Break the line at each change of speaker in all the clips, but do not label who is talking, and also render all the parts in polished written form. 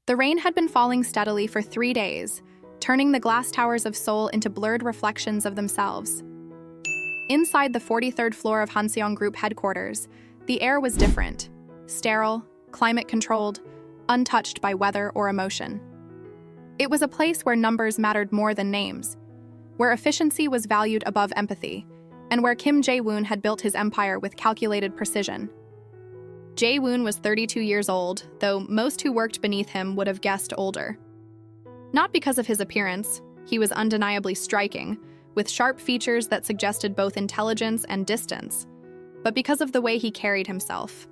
The rain had been falling steadily for 3 days, turning the glass towers of Seoul into blurred reflections of themselves. Inside the 43rd floor of Hanseong Group headquarters, the air was different, sterile, climate-controlled, untouched by weather or emotion. It was a place where numbers mattered more than names, where efficiency was valued above empathy, and where Kim Jae-woon had built his empire with calculated precision. Jae-woon was 32 years old, though most who worked beneath him would have guessed older. Not because of his appearance, he was undeniably striking, with sharp features that suggested both intelligence and distance, but because of the way he carried himself.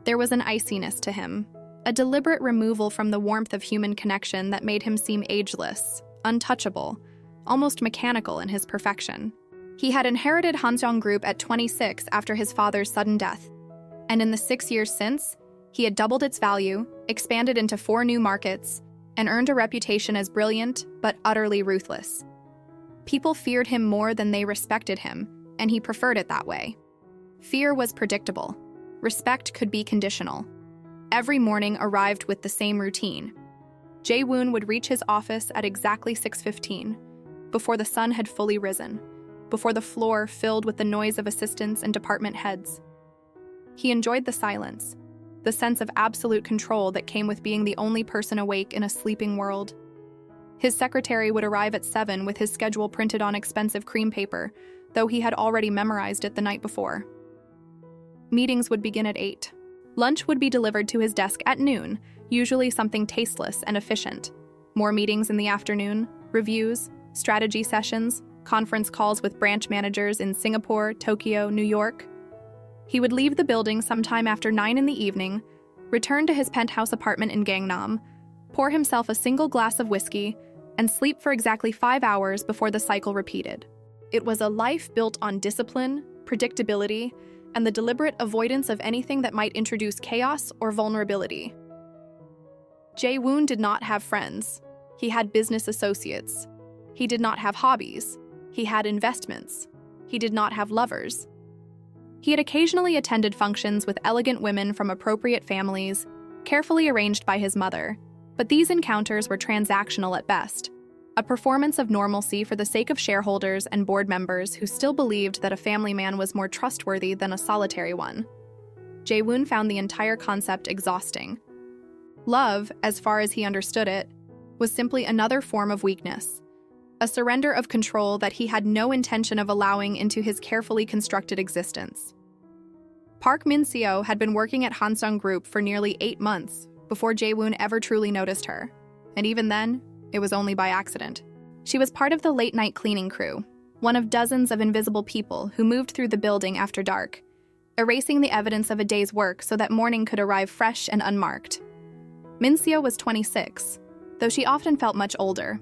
There was an iciness to him, a deliberate removal from the warmth of human connection that made him seem ageless, untouchable, almost mechanical in his perfection. He had inherited Hanseong Group at 26 after his father's sudden death, and in the 6 years since, he had doubled its value, expanded into 4 new markets, and earned a reputation as brilliant but utterly ruthless. People feared him more than they respected him, and he preferred it that way. Fear was predictable. Respect could be conditional. Every morning arrived with the same routine. Jae-woon would reach his office at exactly 6:15, before the sun had fully risen, before the floor filled with the noise of assistants and department heads. He enjoyed the silence, the sense of absolute control that came with being the only person awake in a sleeping world. His secretary would arrive at 7 with his schedule printed on expensive cream paper, though he had already memorized it the night before. Meetings would begin at 8. Lunch would be delivered to his desk at noon, usually something tasteless and efficient. More meetings in the afternoon, reviews, strategy sessions, conference calls with branch managers in Singapore, Tokyo, New York. He would leave the building sometime after 9 in the evening, return to his penthouse apartment in Gangnam, pour himself a single glass of whiskey, and sleep for exactly 5 hours before the cycle repeated. It was a life built on discipline, predictability, and the deliberate avoidance of anything that might introduce chaos or vulnerability. Jae-woon did not have friends. He had business associates. He did not have hobbies. He had investments. He did not have lovers. He had occasionally attended functions with elegant women from appropriate families, carefully arranged by his mother, but these encounters were transactional at best, a performance of normalcy for the sake of shareholders and board members who still believed that a family man was more trustworthy than a solitary one. Jae-woon found the entire concept exhausting. Love, as far as he understood it, was simply another form of weakness, a surrender of control that he had no intention of allowing into his carefully constructed existence. Park Min-seo had been working at Hanseong Group for nearly 8 months before Jae-woon ever truly noticed her, and even then, it was only by accident. She was part of the late-night cleaning crew, one of dozens of invisible people who moved through the building after dark, erasing the evidence of a day's work so that morning could arrive fresh and unmarked. Min-seo was 26, though she often felt much older,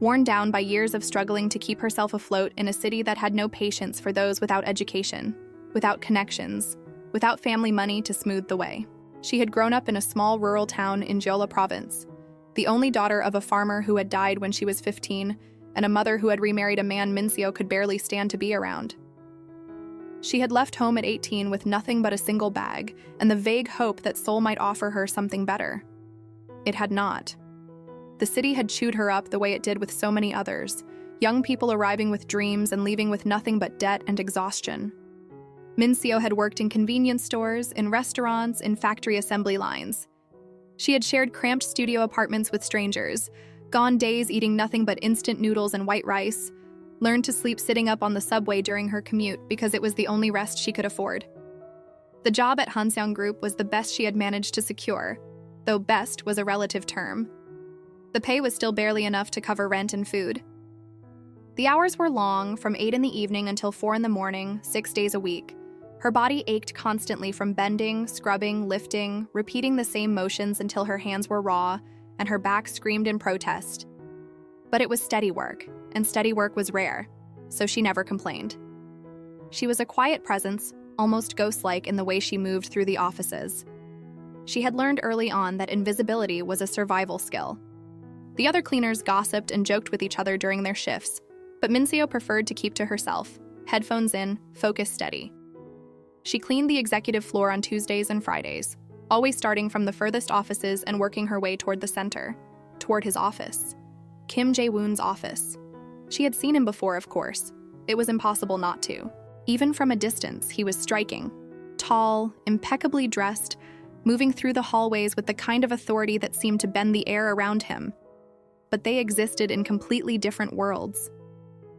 worn down by years of struggling to keep herself afloat in a city that had no patience for those without education, without connections, without family money to smooth the way. She had grown up in a small rural town in Jeolla Province, the only daughter of a farmer who had died when she was 15, and a mother who had remarried a man Min-seo could barely stand to be around. She had left home at 18 with nothing but a single bag and the vague hope that Seoul might offer her something better. It had not. The city had chewed her up the way it did with so many others, young people arriving with dreams and leaving with nothing but debt and exhaustion. Min-seo had worked in convenience stores, in restaurants, in factory assembly lines. She had shared cramped studio apartments with strangers, gone days eating nothing but instant noodles and white rice, learned to sleep sitting up on the subway during her commute because it was the only rest she could afford. The job at Hanseong Group was the best she had managed to secure, though best was a relative term. The pay was still barely enough to cover rent and food. The hours were long, from 8 in the evening until 4 in the morning, 6 days a week. Her body ached constantly from bending, scrubbing, lifting, repeating the same motions until her hands were raw, and her back screamed in protest. But it was steady work, and steady work was rare, so she never complained. She was a quiet presence, almost ghost-like in the way she moved through the offices. She had learned early on that invisibility was a survival skill. The other cleaners gossiped and joked with each other during their shifts, but Min-seo preferred to keep to herself, headphones in, focus steady. She cleaned the executive floor on Tuesdays and Fridays, always starting from the furthest offices and working her way toward the center, toward his office. Kim Jae-woon's office. She had seen him before, of course. It was impossible not to. Even from a distance, he was striking. Tall, impeccably dressed, moving through the hallways with the kind of authority that seemed to bend the air around him. But they existed in completely different worlds.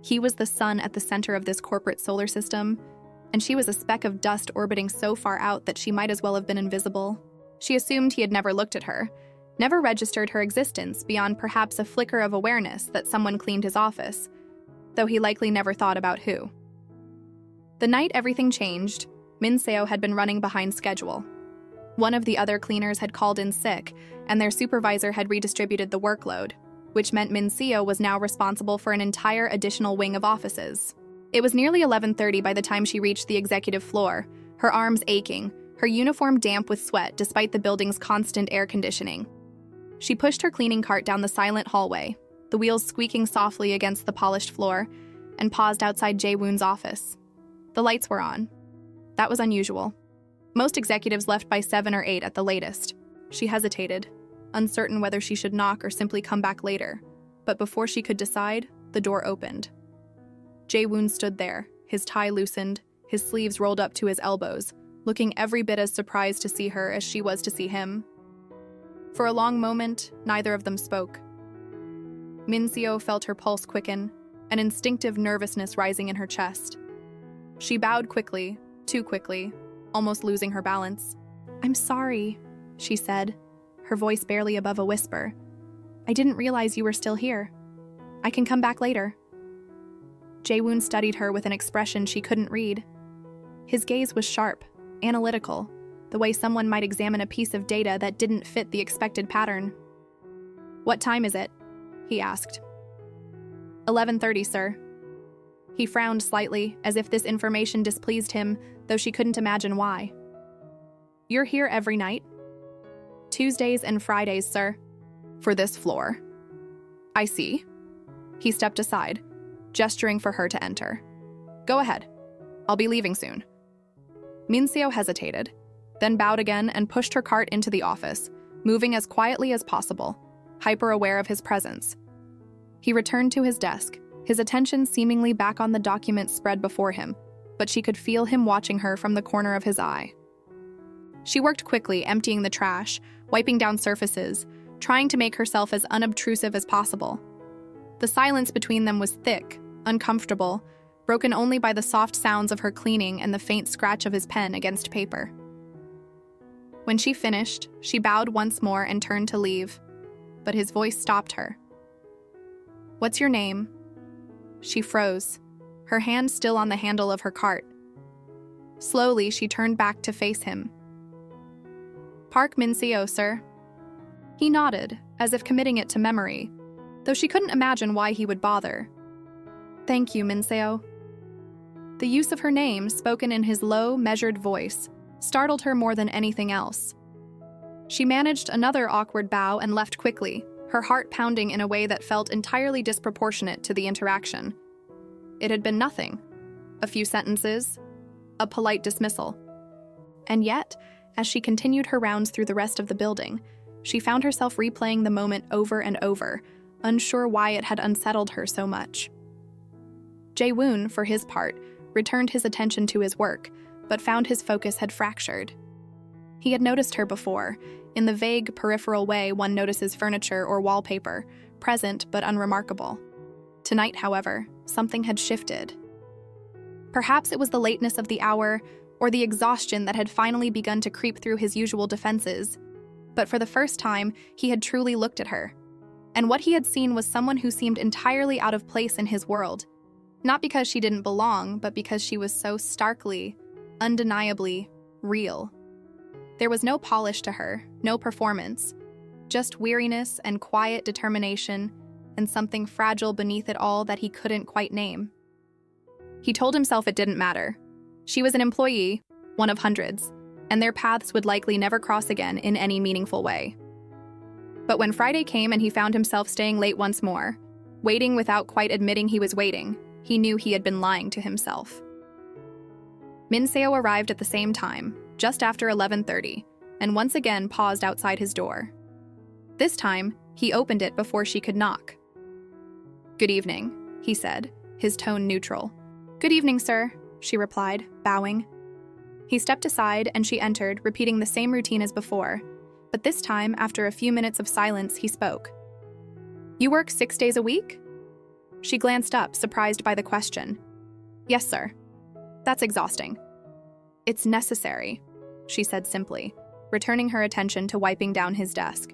He was the sun at the center of this corporate solar system, and she was a speck of dust orbiting so far out that she might as well have been invisible. She assumed he had never looked at her, never registered her existence beyond perhaps a flicker of awareness that someone cleaned his office, though he likely never thought about who. The night everything changed, Min Seo had been running behind schedule. One of the other cleaners had called in sick, and their supervisor had redistributed the workload, which meant Min Seo was now responsible for an entire additional wing of offices. It was nearly 11:30 by the time she reached the executive floor, her arms aching, her uniform damp with sweat despite the building's constant air conditioning. She pushed her cleaning cart down the silent hallway, the wheels squeaking softly against the polished floor, and paused outside Jae-woon's office. The lights were on. That was unusual. Most executives left by 7 or 8 at the latest. She hesitated, uncertain whether she should knock or simply come back later. But before she could decide, the door opened. Jae-woon stood there, his tie loosened, his sleeves rolled up to his elbows, looking every bit as surprised to see her as she was to see him. For a long moment, neither of them spoke. Min Seo felt her pulse quicken, an instinctive nervousness rising in her chest. She bowed quickly, too quickly, almost losing her balance. "I'm sorry," she said, her voice barely above a whisper. "I didn't realize you were still here. I can come back later." Jae-woon studied her with an expression she couldn't read. His gaze was sharp, analytical, the way someone might examine a piece of data that didn't fit the expected pattern. "What time is it?" he asked. 11:30, sir." He frowned slightly, as if this information displeased him, though she couldn't imagine why. "You're here every night?" "Tuesdays and Fridays, sir." "For this floor." "I see." He stepped aside, gesturing for her to enter. "Go ahead. I'll be leaving soon." Min Seo hesitated, then bowed again and pushed her cart into the office, moving as quietly as possible, hyper-aware of his presence. He returned to his desk, his attention seemingly back on the documents spread before him, but she could feel him watching her from the corner of his eye. She worked quickly, emptying the trash, wiping down surfaces, trying to make herself as unobtrusive as possible. The silence between them was thick, uncomfortable, broken only by the soft sounds of her cleaning and the faint scratch of his pen against paper. When she finished, she bowed once more and turned to leave, but his voice stopped her. "What's your name?" She froze, her hand still on the handle of her cart. Slowly, she turned back to face him. "Park Min Seo, sir." He nodded, as if committing it to memory, though she couldn't imagine why he would bother. "Thank you, Min Seo." The use of her name, spoken in his low, measured voice, startled her more than anything else. She managed another awkward bow and left quickly, her heart pounding in a way that felt entirely disproportionate to the interaction. It had been nothing. A few sentences, a polite dismissal. And yet, as she continued her rounds through the rest of the building, she found herself replaying the moment over and over, unsure why it had unsettled her so much. Jae-woon, for his part, returned his attention to his work, but found his focus had fractured. He had noticed her before, in the vague, peripheral way one notices furniture or wallpaper, present but unremarkable. Tonight, however, something had shifted. Perhaps it was the lateness of the hour, or the exhaustion that had finally begun to creep through his usual defenses. But for the first time, he had truly looked at her. And what he had seen was someone who seemed entirely out of place in his world. Not because she didn't belong, but because she was so starkly, undeniably real. There was no polish to her, no performance, just weariness and quiet determination, and something fragile beneath it all that he couldn't quite name. He told himself it didn't matter. She was an employee, one of hundreds, and their paths would likely never cross again in any meaningful way. But when Friday came and he found himself staying late once more, waiting without quite admitting he was waiting, he knew he had been lying to himself. Min Seo arrived at the same time, just after 11:30, and once again paused outside his door. This time, he opened it before she could knock. "Good evening," he said, his tone neutral. "Good evening, sir," she replied, bowing. He stepped aside and she entered, repeating the same routine as before, but this time, after a few minutes of silence, he spoke. "You work 6 days a week?" She glanced up, surprised by the question. "Yes, sir." "That's exhausting." "It's necessary," she said simply, returning her attention to wiping down his desk.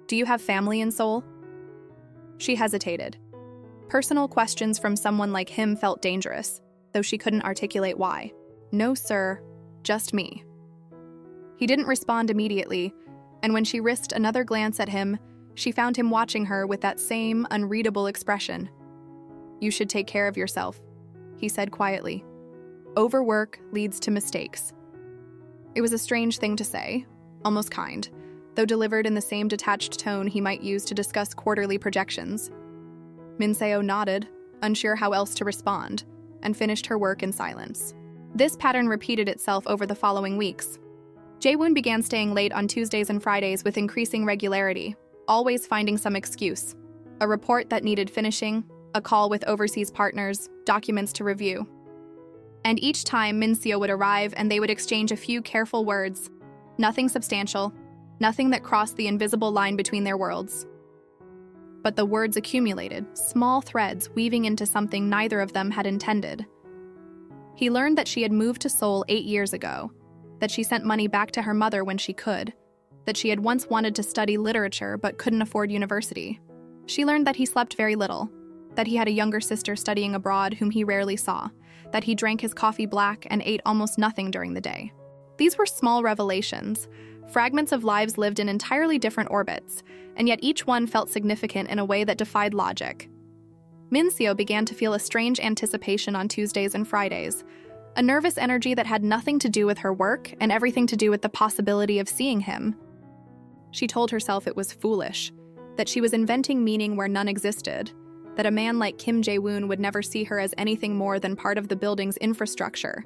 "Do you have family in Seoul?" She hesitated. Personal questions from someone like him felt dangerous, though she couldn't articulate why. "No, sir, just me." He didn't respond immediately, and when she risked another glance at him, she found him watching her with that same unreadable expression. "You should take care of yourself," he said quietly. "Overwork leads to mistakes." It was a strange thing to say, almost kind, though delivered in the same detached tone he might use to discuss quarterly projections. Min-seo nodded, unsure how else to respond, and finished her work in silence. This pattern repeated itself over the following weeks. Jae-woon began staying late on Tuesdays and Fridays with increasing regularity, always finding some excuse. A report that needed finishing, a call with overseas partners, documents to review. And each time Min-seo would arrive and they would exchange a few careful words. Nothing substantial, nothing that crossed the invisible line between their worlds. But the words accumulated, small threads weaving into something neither of them had intended. He learned that she had moved to Seoul 8 years ago, that she sent money back to her mother when she could, that she had once wanted to study literature but couldn't afford university. She learned that he slept very little, that he had a younger sister studying abroad whom he rarely saw, that he drank his coffee black and ate almost nothing during the day. These were small revelations, fragments of lives lived in entirely different orbits, and yet each one felt significant in a way that defied logic. Min-seo began to feel a strange anticipation on Tuesdays and Fridays, a nervous energy that had nothing to do with her work and everything to do with the possibility of seeing him. She told herself it was foolish, that she was inventing meaning where none existed, that a man like Kim Jae-woon would never see her as anything more than part of the building's infrastructure.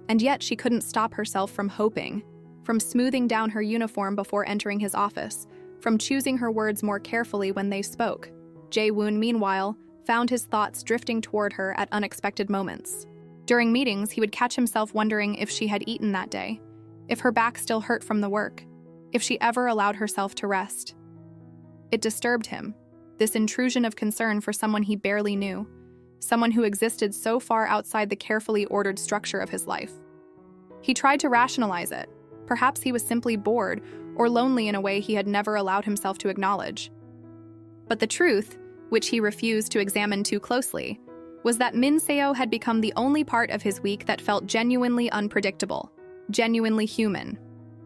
And yet she couldn't stop herself from hoping, from smoothing down her uniform before entering his office, from choosing her words more carefully when they spoke. Jae-woon, meanwhile, found his thoughts drifting toward her at unexpected moments. During meetings, he would catch himself wondering if she had eaten that day, if her back still hurt from the work, if she ever allowed herself to rest. It disturbed him, this intrusion of concern for someone he barely knew, someone who existed so far outside the carefully ordered structure of his life. He tried to rationalize it. Perhaps he was simply bored or lonely in a way he had never allowed himself to acknowledge. But the truth, which he refused to examine too closely, was that Min-seo had become the only part of his week that felt genuinely unpredictable, genuinely human.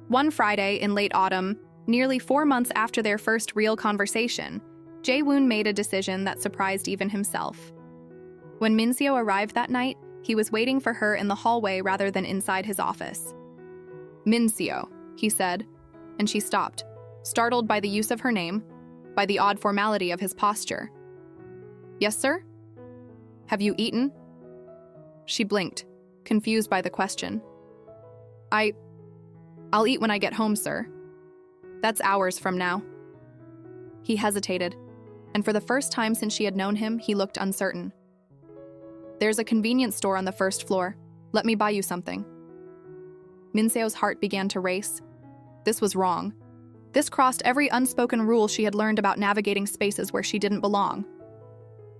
One Friday in late autumn, nearly 4 months after their first real conversation, Jae-woon made a decision that surprised even himself. When Min-seo arrived that night, he was waiting for her in the hallway rather than inside his office. "Min-seo," he said, and she stopped, startled by the use of her name, by the odd formality of his posture. "Yes, sir? Have you eaten?" She blinked, confused by the question. I'll eat when I get home, sir. That's hours from now." He hesitated, and for the first time since she had known him, he looked uncertain. "There's a convenience store on the first floor. Let me buy you something." Min-seo's heart began to race. This was wrong. This crossed every unspoken rule she had learned about navigating spaces where she didn't belong.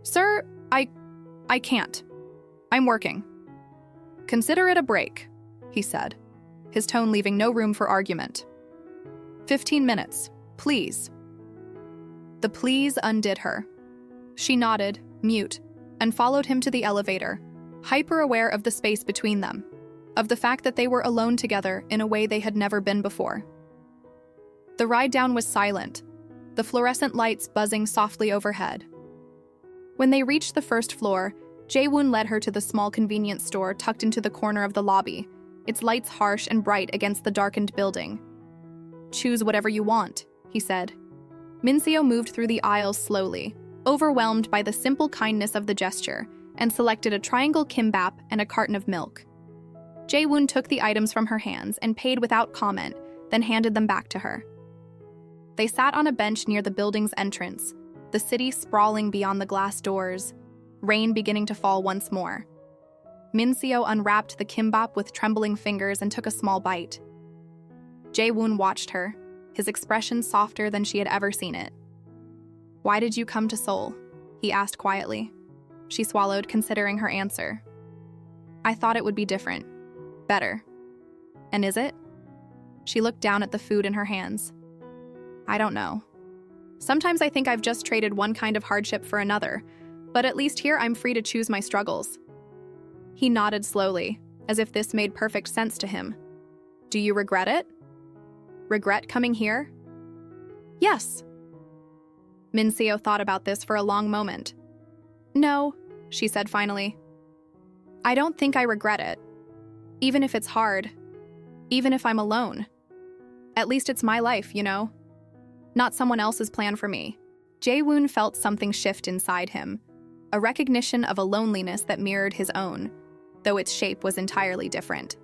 "Sir, I can't. I'm working." "Consider it a break," he said, his tone leaving no room for argument. 15 minutes, please." The please undid her. She nodded, mute, and followed him to the elevator, hyper-aware of the space between them, of the fact that they were alone together in a way they had never been before. The ride down was silent, the fluorescent lights buzzing softly overhead. When they reached the first floor, Jae-woon led her to the small convenience store tucked into the corner of the lobby, its lights harsh and bright against the darkened building. "Choose whatever you want," he said. Min-seo moved through the aisles slowly, overwhelmed by the simple kindness of the gesture, and selected a triangle kimbap and a carton of milk. Jae-woon took the items from her hands and paid without comment, then handed them back to her. They sat on a bench near the building's entrance, the city sprawling beyond the glass doors, rain beginning to fall once more. Min-seo unwrapped the kimbap with trembling fingers and took a small bite. Jae-woon watched her, his expression softer than she had ever seen it. "Why did you come to Seoul?" he asked quietly. She swallowed, considering her answer. "I thought it would be different. Better." "And is it?" She looked down at the food in her hands. "I don't know. Sometimes I think I've just traded one kind of hardship for another, but at least here I'm free to choose my struggles." He nodded slowly, as if this made perfect sense to him. "Do you regret it?" "Regret coming here?" "Yes." Min-seo thought about this for a long moment. "No," she said finally. "I don't think I regret it. Even if it's hard. Even if I'm alone. At least it's my life, you know? Not someone else's plan for me." Jae-woon felt something shift inside him, a recognition of a loneliness that mirrored his own, though its shape was entirely different.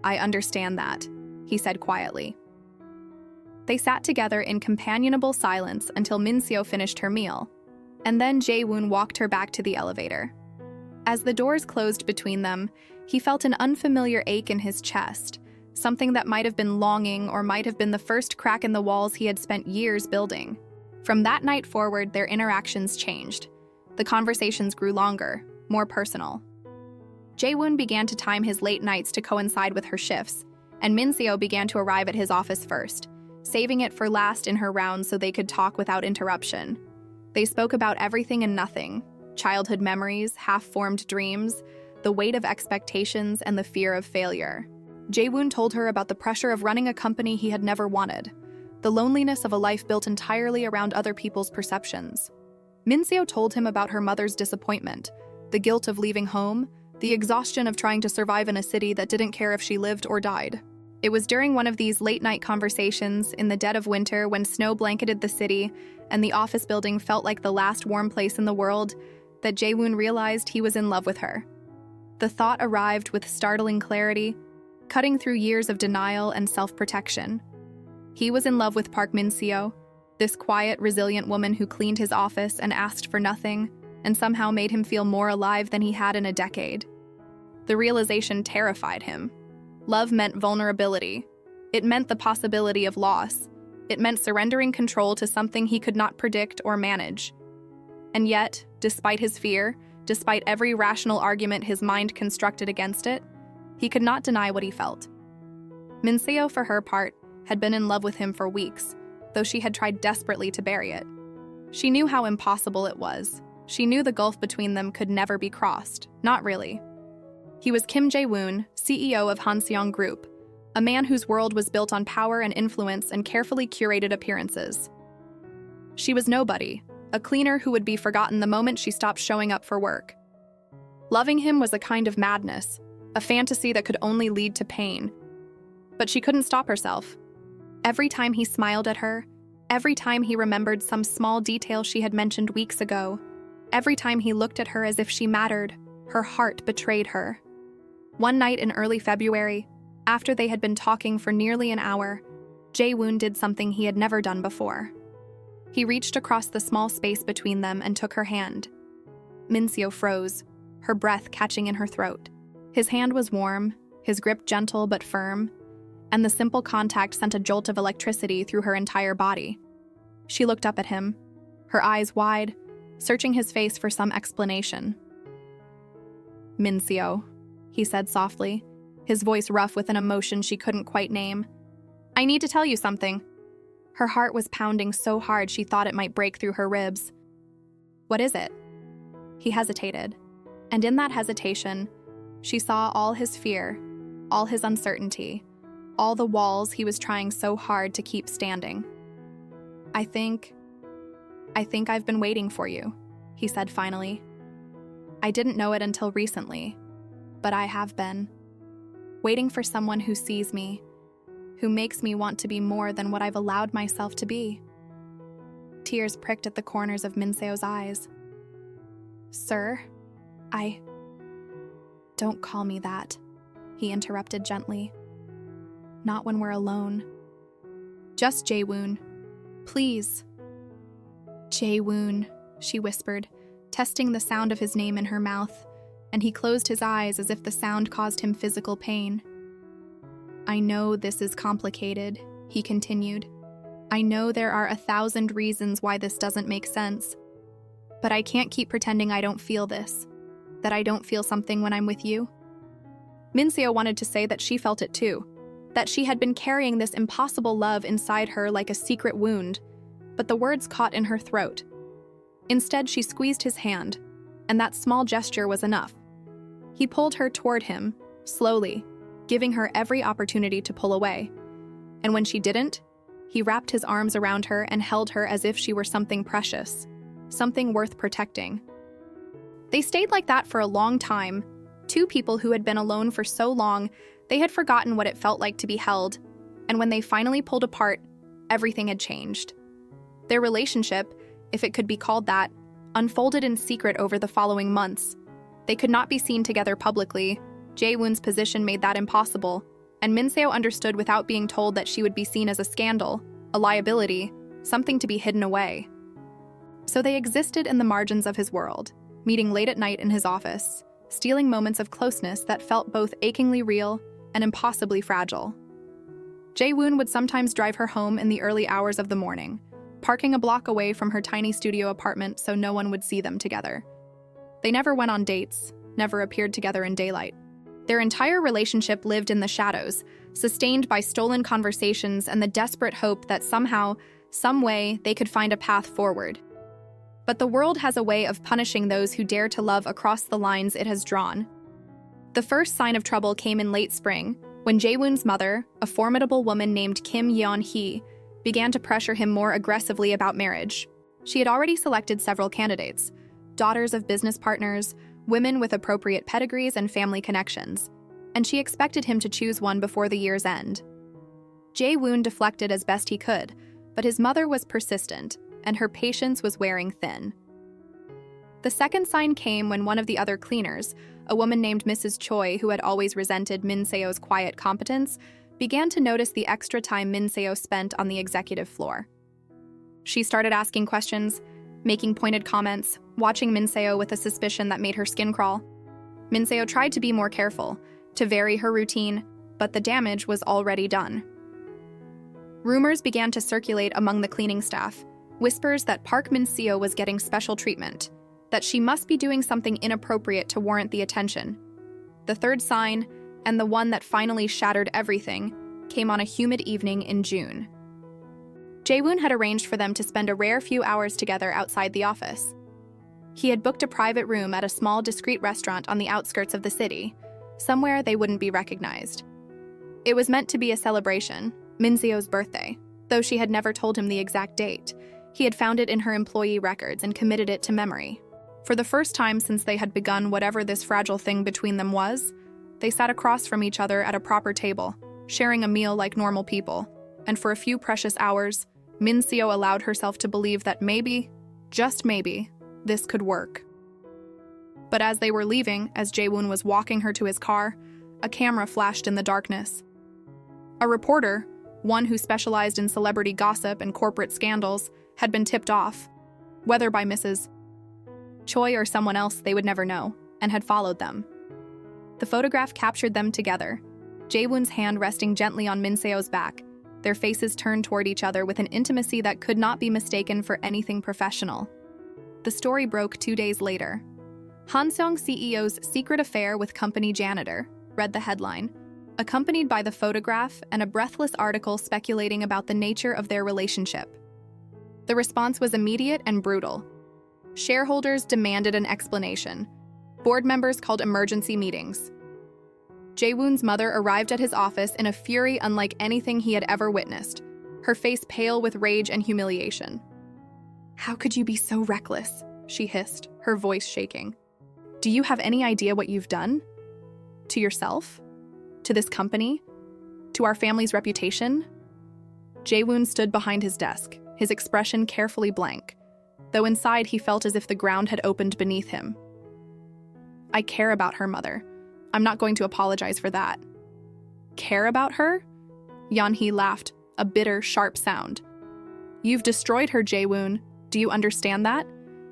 "I understand that," he said quietly. They sat together in companionable silence until Min-seo finished her meal, and then Jae-woon walked her back to the elevator. As the doors closed between them, he felt an unfamiliar ache in his chest, something that might have been longing or might have been the first crack in the walls he had spent years building. From that night forward, their interactions changed. The conversations grew longer, more personal. Jae-woon began to time his late nights to coincide with her shifts, and Min-seo began to arrive at his office first, saving it for last in her rounds so they could talk without interruption. They spoke about everything and nothing: childhood memories, half-formed dreams, the weight of expectations, and the fear of failure. Jae-woon told her about the pressure of running a company he had never wanted, the loneliness of a life built entirely around other people's perceptions. Min-seo told him about her mother's disappointment, the guilt of leaving home, the exhaustion of trying to survive in a city that didn't care if she lived or died. It was during one of these late-night conversations, in the dead of winter when snow blanketed the city and the office building felt like the last warm place in the world, that Jae-woon realized he was in love with her. The thought arrived with startling clarity, cutting through years of denial and self-protection. He was in love with Park Min-seo, this quiet, resilient woman who cleaned his office and asked for nothing, and somehow made him feel more alive than he had in a decade. The realization terrified him. Love meant vulnerability. It meant the possibility of loss. It meant surrendering control to something he could not predict or manage. And yet, despite his fear, despite every rational argument his mind constructed against it, he could not deny what he felt. Min-seo, for her part, had been in love with him for weeks, though she had tried desperately to bury it. She knew how impossible it was. She knew the gulf between them could never be crossed. Not really. He was Kim Jae-woon, CEO of Hanseong Group, a man whose world was built on power and influence and carefully curated appearances. She was nobody, a cleaner who would be forgotten the moment she stopped showing up for work. Loving him was a kind of madness, a fantasy that could only lead to pain. But she couldn't stop herself. Every time he smiled at her, every time he remembered some small detail she had mentioned weeks ago, every time he looked at her as if she mattered, her heart betrayed her. One night in early February, after they had been talking for nearly an hour, Jae-woon did something he had never done before. He reached across the small space between them and took her hand. Min-seo froze, her breath catching in her throat. His hand was warm, his grip gentle but firm, and the simple contact sent a jolt of electricity through her entire body. She looked up at him, her eyes wide, searching his face for some explanation. "Min-seo," he said softly, his voice rough with an emotion she couldn't quite name. "I need to tell you something." Her heart was pounding so hard she thought it might break through her ribs. "What is it?" He hesitated, and in that hesitation, she saw all his fear, all his uncertainty, all the walls he was trying so hard to keep standing. I think I've been waiting for you," he said finally. "I didn't know it until recently, but I have been. Waiting for someone who sees me, who makes me want to be more than what I've allowed myself to be." Tears pricked at the corners of Min-seo's eyes. "Sir, Don't call me that," he interrupted gently. "Not when we're alone. Just Jae-woon. Please. Jae-woon, she whispered, testing the sound of his name in her mouth, and he closed his eyes as if the sound caused him physical pain. I know this is complicated, he continued. I know there are 1,000 reasons why this doesn't make sense. But I can't keep pretending I don't feel this, that I don't feel something when I'm with you. Min-seo wanted to say that she felt it too, that she had been carrying this impossible love inside her like a secret wound, but the words caught in her throat. Instead, she squeezed his hand, and that small gesture was enough. He pulled her toward him, slowly, giving her every opportunity to pull away. And when she didn't, he wrapped his arms around her and held her as if she were something precious, something worth protecting. They stayed like that for a long time. Two people who had been alone for so long, they had forgotten what it felt like to be held, and when they finally pulled apart, everything had changed. Their relationship, if it could be called that, unfolded in secret over the following months. They could not be seen together publicly. Jae-woon's position made that impossible, and Min-seo understood without being told that she would be seen as a scandal, a liability, something to be hidden away. So they existed in the margins of his world, meeting late at night in his office, stealing moments of closeness that felt both achingly real and impossibly fragile. Jae-woon would sometimes drive her home in the early hours of the morning, parking a block away from her tiny studio apartment so no one would see them together. They never went on dates, never appeared together in daylight. Their entire relationship lived in the shadows, sustained by stolen conversations and the desperate hope that somehow, some way, they could find a path forward. But the world has a way of punishing those who dare to love across the lines it has drawn. The first sign of trouble came in late spring, when Jae-woon's mother, a formidable woman named Kim Yeon-hee, began to pressure him more aggressively about marriage. She had already selected several candidates, daughters of business partners, women with appropriate pedigrees and family connections, and she expected him to choose one before the year's end. Jae-woon deflected as best he could, but his mother was persistent, and her patience was wearing thin. The second sign came when one of the other cleaners, a woman named Mrs. Choi who had always resented Min-seo's quiet competence, began to notice the extra time Min-seo spent on the executive floor. She started asking questions, making pointed comments, watching Min-seo with a suspicion that made her skin crawl. Min-seo tried to be more careful, to vary her routine, but the damage was already done. Rumors began to circulate among the cleaning staff, whispers that Park Min-seo was getting special treatment, that she must be doing something inappropriate to warrant the attention. The third sign, and the one that finally shattered everything, came on a humid evening in June. Jae-woon had arranged for them to spend a rare few hours together outside the office. He had booked a private room at a small, discreet restaurant on the outskirts of the city, somewhere they wouldn't be recognized. It was meant to be a celebration, Min-seo's birthday, though she had never told him the exact date. He had found it in her employee records and committed it to memory. For the first time since they had begun whatever this fragile thing between them was, they sat across from each other at a proper table, sharing a meal like normal people, and for a few precious hours, Min-seo allowed herself to believe that maybe, just maybe, this could work. But as they were leaving, as Jae-woon was walking her to his car, a camera flashed in the darkness. A reporter, one who specialized in celebrity gossip and corporate scandals, had been tipped off, whether by Mrs. Choi or someone else they would never know, and had followed them. The photograph captured them together, Jae-woon's hand resting gently on Min-seo's back, their faces turned toward each other with an intimacy that could not be mistaken for anything professional. The story broke 2 days later. Hanseong CEO's secret affair with company janitor, read the headline, accompanied by the photograph and a breathless article speculating about the nature of their relationship. The response was immediate and brutal. Shareholders demanded an explanation. Board members called emergency meetings. Jae-woon's mother arrived at his office in a fury unlike anything he had ever witnessed, her face pale with rage and humiliation. "How could you be so reckless?" she hissed, her voice shaking. "Do you have any idea what you've done? To yourself? To this company? To our family's reputation?" Jae-woon stood behind his desk, his expression carefully blank, though inside he felt as if the ground had opened beneath him. "I care about her, mother. I'm not going to apologize for that." "Care about her?" Yeon-hee laughed, a bitter, sharp sound. "You've destroyed her, Jae-woon. Do you understand that?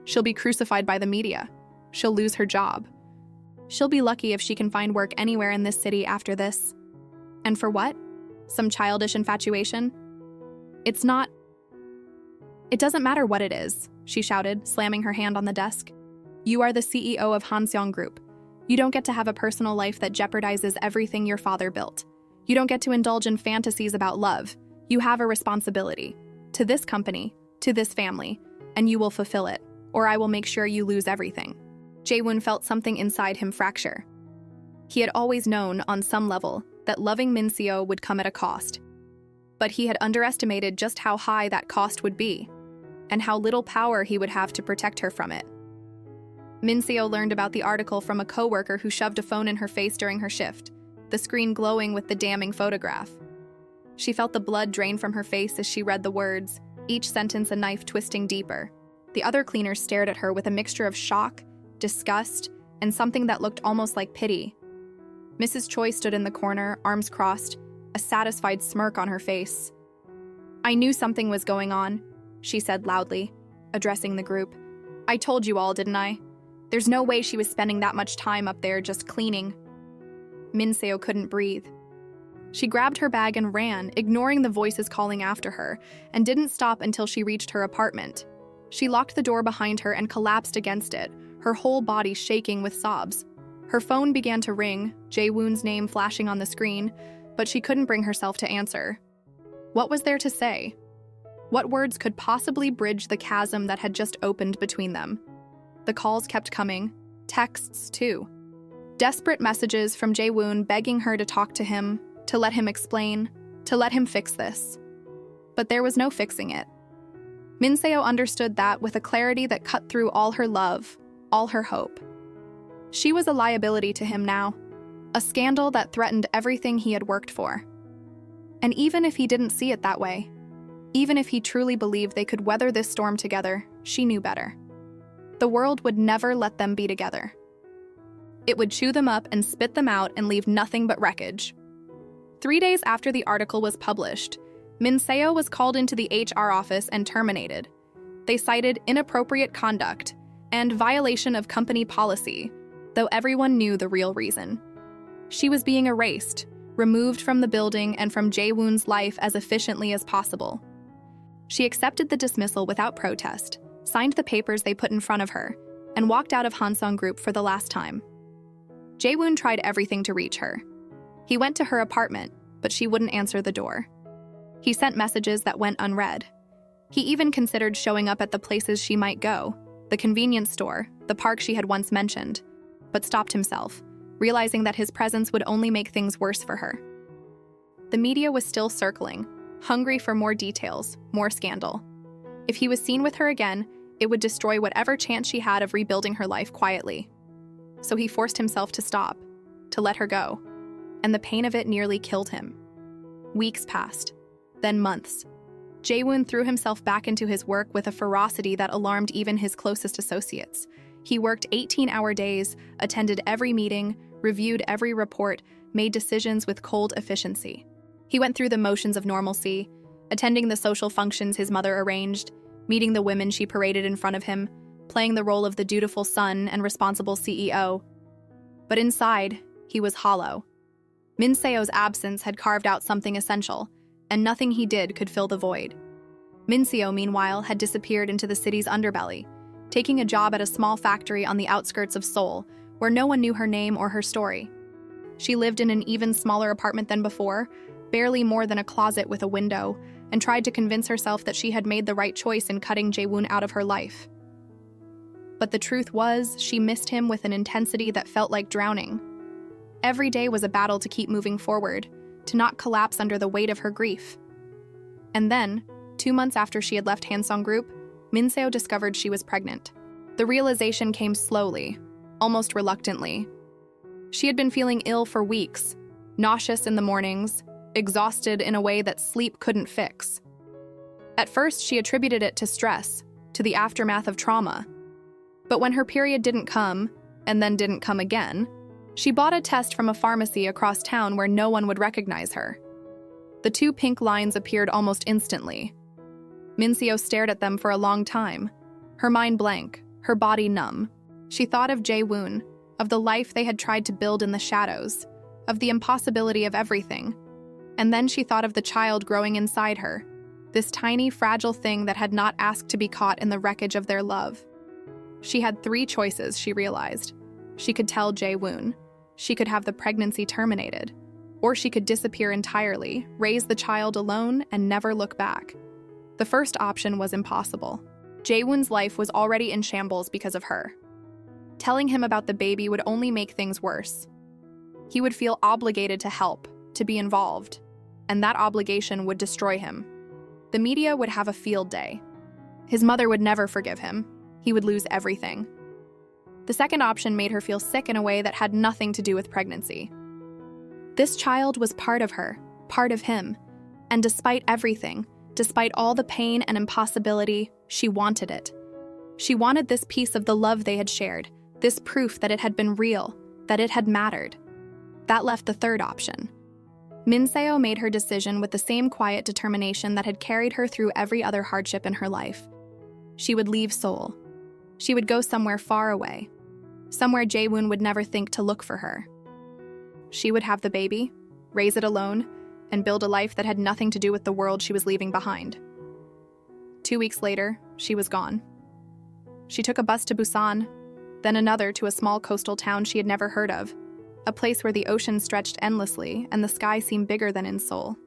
She'll be crucified by the media. She'll lose her job. She'll be lucky if she can find work anywhere in this city after this. And for what? Some childish infatuation? It doesn't matter what it is," she shouted, slamming her hand on the desk. "You are the CEO of Hanseong Group. You don't get to have a personal life that jeopardizes everything your father built. You don't get to indulge in fantasies about love. You have a responsibility. To this company, to this family, and you will fulfill it, or I will make sure you lose everything." Jae-woon felt something inside him fracture. He had always known, on some level, that loving Min-seo would come at a cost. But he had underestimated just how high that cost would be, and how little power he would have to protect her from it. Min-seo learned about the article from a coworker who shoved a phone in her face during her shift, the screen glowing with the damning photograph. She felt the blood drain from her face as she read the words, each sentence a knife twisting deeper. The other cleaners stared at her with a mixture of shock, disgust, and something that looked almost like pity. Mrs. Choi stood in the corner, arms crossed, a satisfied smirk on her face. "I knew something was going on," she said loudly, addressing the group. "I told you all, didn't I? There's no way she was spending that much time up there just cleaning." Min-seo couldn't breathe. She grabbed her bag and ran, ignoring the voices calling after her, and didn't stop until she reached her apartment. She locked the door behind her and collapsed against it, her whole body shaking with sobs. Her phone began to ring, Jae-woon's name flashing on the screen, but she couldn't bring herself to answer. What was there to say? What words could possibly bridge the chasm that had just opened between them? The calls kept coming, texts too. Desperate messages from Jae-woon begging her to talk to him, to let him explain, to let him fix this. But there was no fixing it. Min-seo understood that with a clarity that cut through all her love, all her hope. She was a liability to him now, a scandal that threatened everything he had worked for. And even if he didn't see it that way, even if he truly believed they could weather this storm together, she knew better. The world would never let them be together. It would chew them up and spit them out and leave nothing but wreckage. 3 days after the article was published, Min-seo was called into the HR office and terminated. They cited inappropriate conduct and violation of company policy, though everyone knew the real reason. She was being erased, removed from the building and from Jae-woon's life as efficiently as possible. She accepted the dismissal without protest, signed the papers they put in front of her, and walked out of Hanseong Group for the last time. Jae-woon tried everything to reach her. He went to her apartment, but she wouldn't answer the door. He sent messages that went unread. He even considered showing up at the places she might go, the convenience store, the park she had once mentioned, but stopped himself, realizing that his presence would only make things worse for her. The media was still circling, hungry for more details, more scandal. If he was seen with her again, it would destroy whatever chance she had of rebuilding her life quietly. So he forced himself to stop, to let her go, and the pain of it nearly killed him. Weeks passed, then months. Jae-woon threw himself back into his work with a ferocity that alarmed even his closest associates. He worked 18-hour days, attended every meeting, reviewed every report, made decisions with cold efficiency. He went through the motions of normalcy, attending the social functions his mother arranged, meeting the women she paraded in front of him, playing the role of the dutiful son and responsible CEO. But inside, he was hollow. Min-seo's absence had carved out something essential, and nothing he did could fill the void. Min-seo, meanwhile, had disappeared into the city's underbelly, taking a job at a small factory on the outskirts of Seoul, where no one knew her name or her story. She lived in an even smaller apartment than before, barely more than a closet with a window, and tried to convince herself that she had made the right choice in cutting Jae-woon out of her life. But the truth was, she missed him with an intensity that felt like drowning. Every day was a battle to keep moving forward, to not collapse under the weight of her grief. And then, 2 months after she had left Hanseong Group, Min-seo discovered she was pregnant. The realization came slowly, almost reluctantly. She had been feeling ill for weeks, nauseous in the mornings, exhausted in a way that sleep couldn't fix. At first, she attributed it to stress, to the aftermath of trauma. But when her period didn't come, and then didn't come again, she bought a test from a pharmacy across town where no one would recognize her. The two pink lines appeared almost instantly. Minseo stared at them for a long time, her mind blank, her body numb. She thought of Jae-woon, of the life they had tried to build in the shadows, of the impossibility of everything. And then she thought of the child growing inside her, this tiny, fragile thing that had not asked to be caught in the wreckage of their love. She had three choices, she realized. She could tell Jae-woon. She could have the pregnancy terminated. Or she could disappear entirely, raise the child alone, and never look back. The first option was impossible. Jae-woon's life was already in shambles because of her. Telling him about the baby would only make things worse. He would feel obligated to help, to be involved, and that obligation would destroy him. The media would have a field day. His mother would never forgive him. He would lose everything. The second option made her feel sick in a way that had nothing to do with pregnancy. This child was part of her, part of him, and despite everything, despite all the pain and impossibility, she wanted it. She wanted this piece of the love they had shared, this proof that it had been real, that it had mattered. That left the third option. Minseo made her decision with the same quiet determination that had carried her through every other hardship in her life. She would leave Seoul. She would go somewhere far away, somewhere Jae-woon would never think to look for her. She would have the baby, raise it alone, and build a life that had nothing to do with the world she was leaving behind. 2 weeks later, she was gone. She took a bus to Busan, then another to a small coastal town she had never heard of, a place where the ocean stretched endlessly and the sky seemed bigger than in Seoul.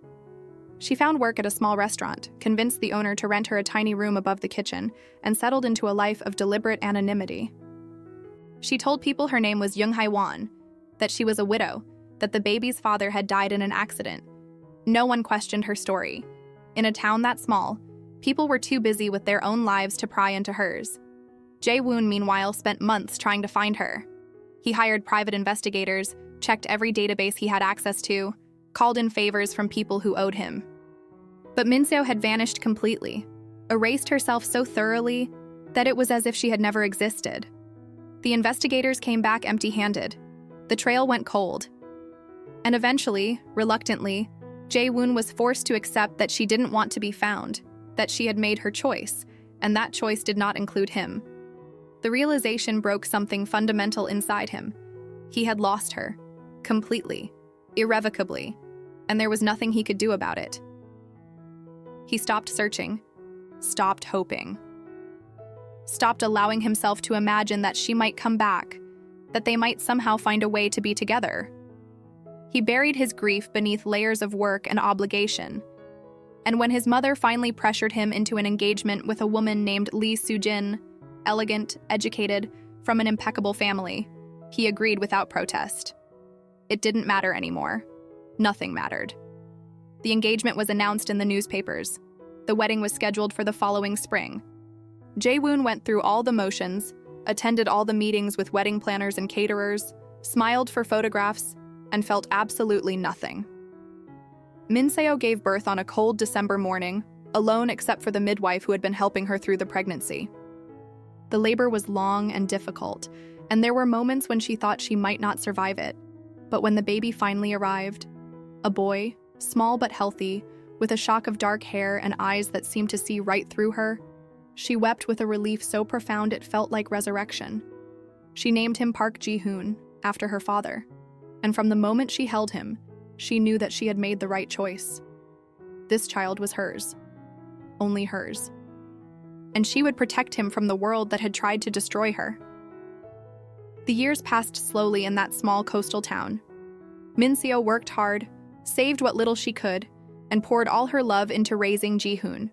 She found work at a small restaurant, convinced the owner to rent her a tiny room above the kitchen, and settled into a life of deliberate anonymity. She told people her name was Young Hae-won, that she was a widow, that the baby's father had died in an accident. No one questioned her story. In a town that small, people were too busy with their own lives to pry into hers. Jae-woon, meanwhile, spent months trying to find her. He hired private investigators, checked every database he had access to, called in favors from people who owed him. But Minseo had vanished completely, erased herself so thoroughly that it was as if she had never existed. The investigators came back empty-handed. The trail went cold. And eventually, reluctantly, Jae-woon was forced to accept that she didn't want to be found, that she had made her choice, and that choice did not include him. The realization broke something fundamental inside him. He had lost her, completely, irrevocably, and there was nothing he could do about it. He stopped searching, stopped hoping, stopped allowing himself to imagine that she might come back, that they might somehow find a way to be together. He buried his grief beneath layers of work and obligation. And when his mother finally pressured him into an engagement with a woman named Lee Soo-jin, elegant, educated, from an impeccable family, he agreed without protest. It didn't matter anymore. Nothing mattered. The engagement was announced in the newspapers. The wedding was scheduled for the following spring. Jae-woon went through all the motions, attended all the meetings with wedding planners and caterers, smiled for photographs, and felt absolutely nothing. Minseo gave birth on a cold December morning, alone except for the midwife who had been helping her through the pregnancy. The labor was long and difficult, and there were moments when she thought she might not survive it. But when the baby finally arrived, a boy, small but healthy, with a shock of dark hair and eyes that seemed to see right through her, she wept with a relief so profound it felt like resurrection. She named him Park Ji-hoon, after her father. And from the moment she held him, she knew that she had made the right choice. This child was hers. Only hers. And she would protect him from the world that had tried to destroy her. The years passed slowly in that small coastal town. Minseo worked hard, saved what little she could, and poured all her love into raising Ji-hoon.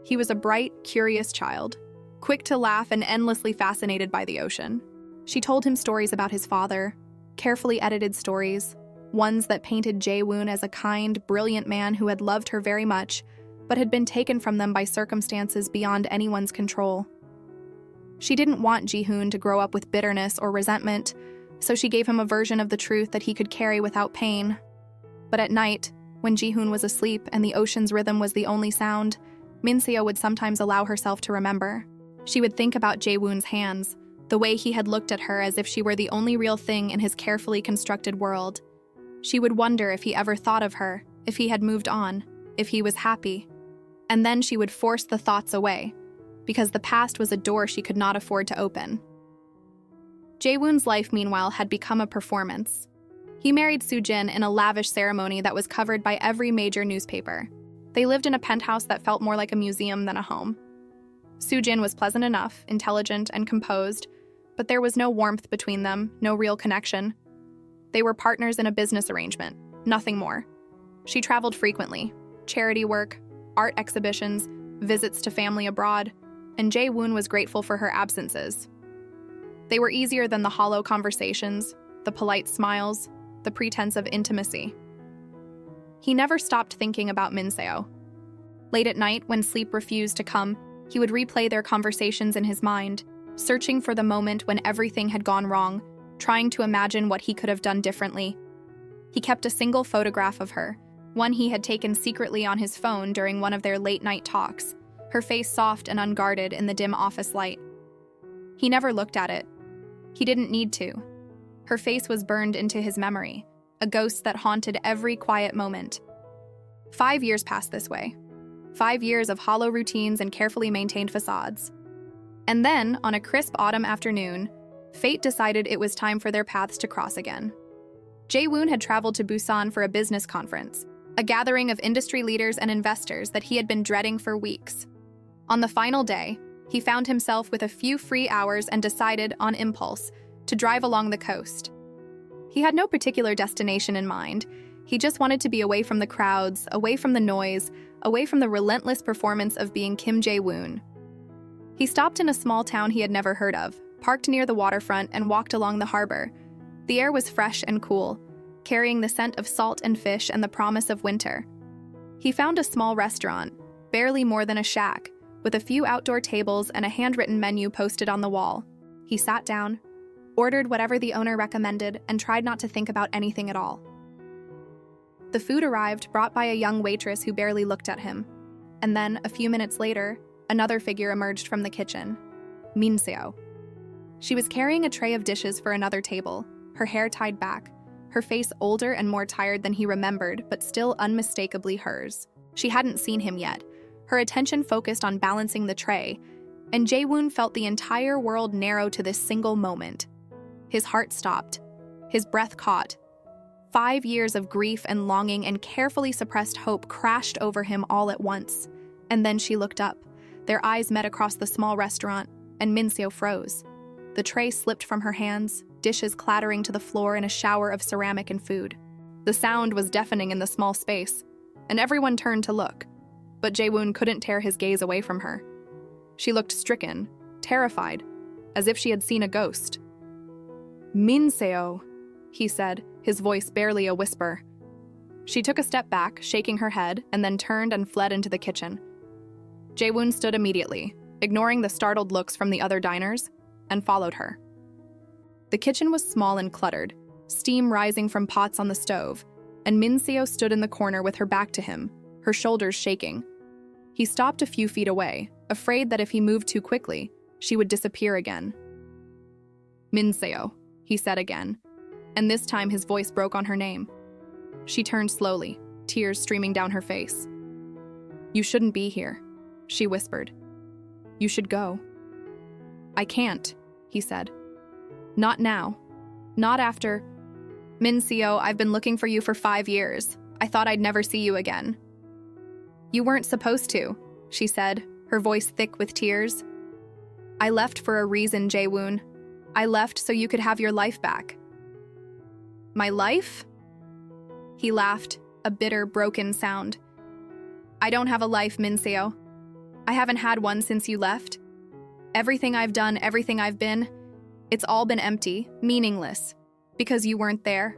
He was a bright, curious child, quick to laugh and endlessly fascinated by the ocean. She told him stories about his father, carefully edited stories, ones that painted Jae-woon as a kind, brilliant man who had loved her very much, but had been taken from them by circumstances beyond anyone's control. She didn't want Ji-hoon to grow up with bitterness or resentment, so she gave him a version of the truth that he could carry without pain. But at night, when Ji-hoon was asleep and the ocean's rhythm was the only sound, Minseo would sometimes allow herself to remember. She would think about Jae-woon's hands, the way he had looked at her as if she were the only real thing in his carefully constructed world. She would wonder if he ever thought of her, if he had moved on, if he was happy. And then she would force the thoughts away, because the past was a door she could not afford to open. Jae-woon's life, meanwhile, had become a performance. He married Soo-jin in a lavish ceremony that was covered by every major newspaper. They lived in a penthouse that felt more like a museum than a home. Soo-jin was pleasant enough, intelligent, and composed, but there was no warmth between them, no real connection. They were partners in a business arrangement, nothing more. She traveled frequently, charity work, art exhibitions, visits to family abroad, and Jae-woon was grateful for her absences. They were easier than the hollow conversations, the polite smiles, the pretense of intimacy. He never stopped thinking about Min-seo. Late at night, when sleep refused to come, he would replay their conversations in his mind, searching for the moment when everything had gone wrong, trying to imagine what he could have done differently. He kept a single photograph of her, one he had taken secretly on his phone during one of their late-night talks, her face soft and unguarded in the dim office light. He never looked at it. He didn't need to. Her face was burned into his memory, a ghost that haunted every quiet moment. 5 years passed this way. 5 years of hollow routines and carefully maintained facades. And then, on a crisp autumn afternoon, fate decided it was time for their paths to cross again. Jae-woon had traveled to Busan for a business conference, a gathering of industry leaders and investors that he had been dreading for weeks. On the final day, he found himself with a few free hours and decided, on impulse, to drive along the coast. He had no particular destination in mind. He just wanted to be away from the crowds, away from the noise, away from the relentless performance of being Kim Jae-woon. He stopped in a small town he had never heard of, parked near the waterfront, and walked along the harbor. The air was fresh and cool, carrying the scent of salt and fish and the promise of winter. He found a small restaurant, barely more than a shack, with a few outdoor tables and a handwritten menu posted on the wall. He sat down, ordered whatever the owner recommended, and tried not to think about anything at all. The food arrived, brought by a young waitress who barely looked at him. And then, a few minutes later, another figure emerged from the kitchen, Min-seo. She was carrying a tray of dishes for another table, her hair tied back, her face older and more tired than he remembered, but still unmistakably hers. She hadn't seen him yet, her attention focused on balancing the tray, and Jae-woon felt the entire world narrow to this single moment. His heart stopped, his breath caught. 5 years of grief and longing and carefully suppressed hope crashed over him all at once. And then she looked up. Their eyes met across the small restaurant, and Min-seo froze. The tray slipped from her hands, dishes clattering to the floor in a shower of ceramic and food. The sound was deafening in the small space, and everyone turned to look. But Jae-woon couldn't tear his gaze away from her. She looked stricken, terrified, as if she had seen a ghost. "Min-seo," he said, his voice barely a whisper. She took a step back, shaking her head, and then turned and fled into the kitchen. Jae-woon stood immediately, ignoring the startled looks from the other diners, and followed her. The kitchen was small and cluttered, steam rising from pots on the stove, and Min-seo stood in the corner with her back to him, her shoulders shaking. He stopped a few feet away, afraid that if he moved too quickly, she would disappear again. "Min-seo," he said again, and this time his voice broke on her name. She turned slowly, tears streaming down her face. "You shouldn't be here," she whispered. "You should go." "I can't," he said. "Not now. Not after. Min-seo, I've been looking for you for 5 years. I thought I'd never see you again." "You weren't supposed to," she said, her voice thick with tears. "I left for a reason, Jae-woon. I left so you could have your life back." "My life?" He laughed, a bitter, broken sound. "I don't have a life, Min-seo. I haven't had one since you left. Everything I've done, everything I've been, it's all been empty, meaningless, because you weren't there."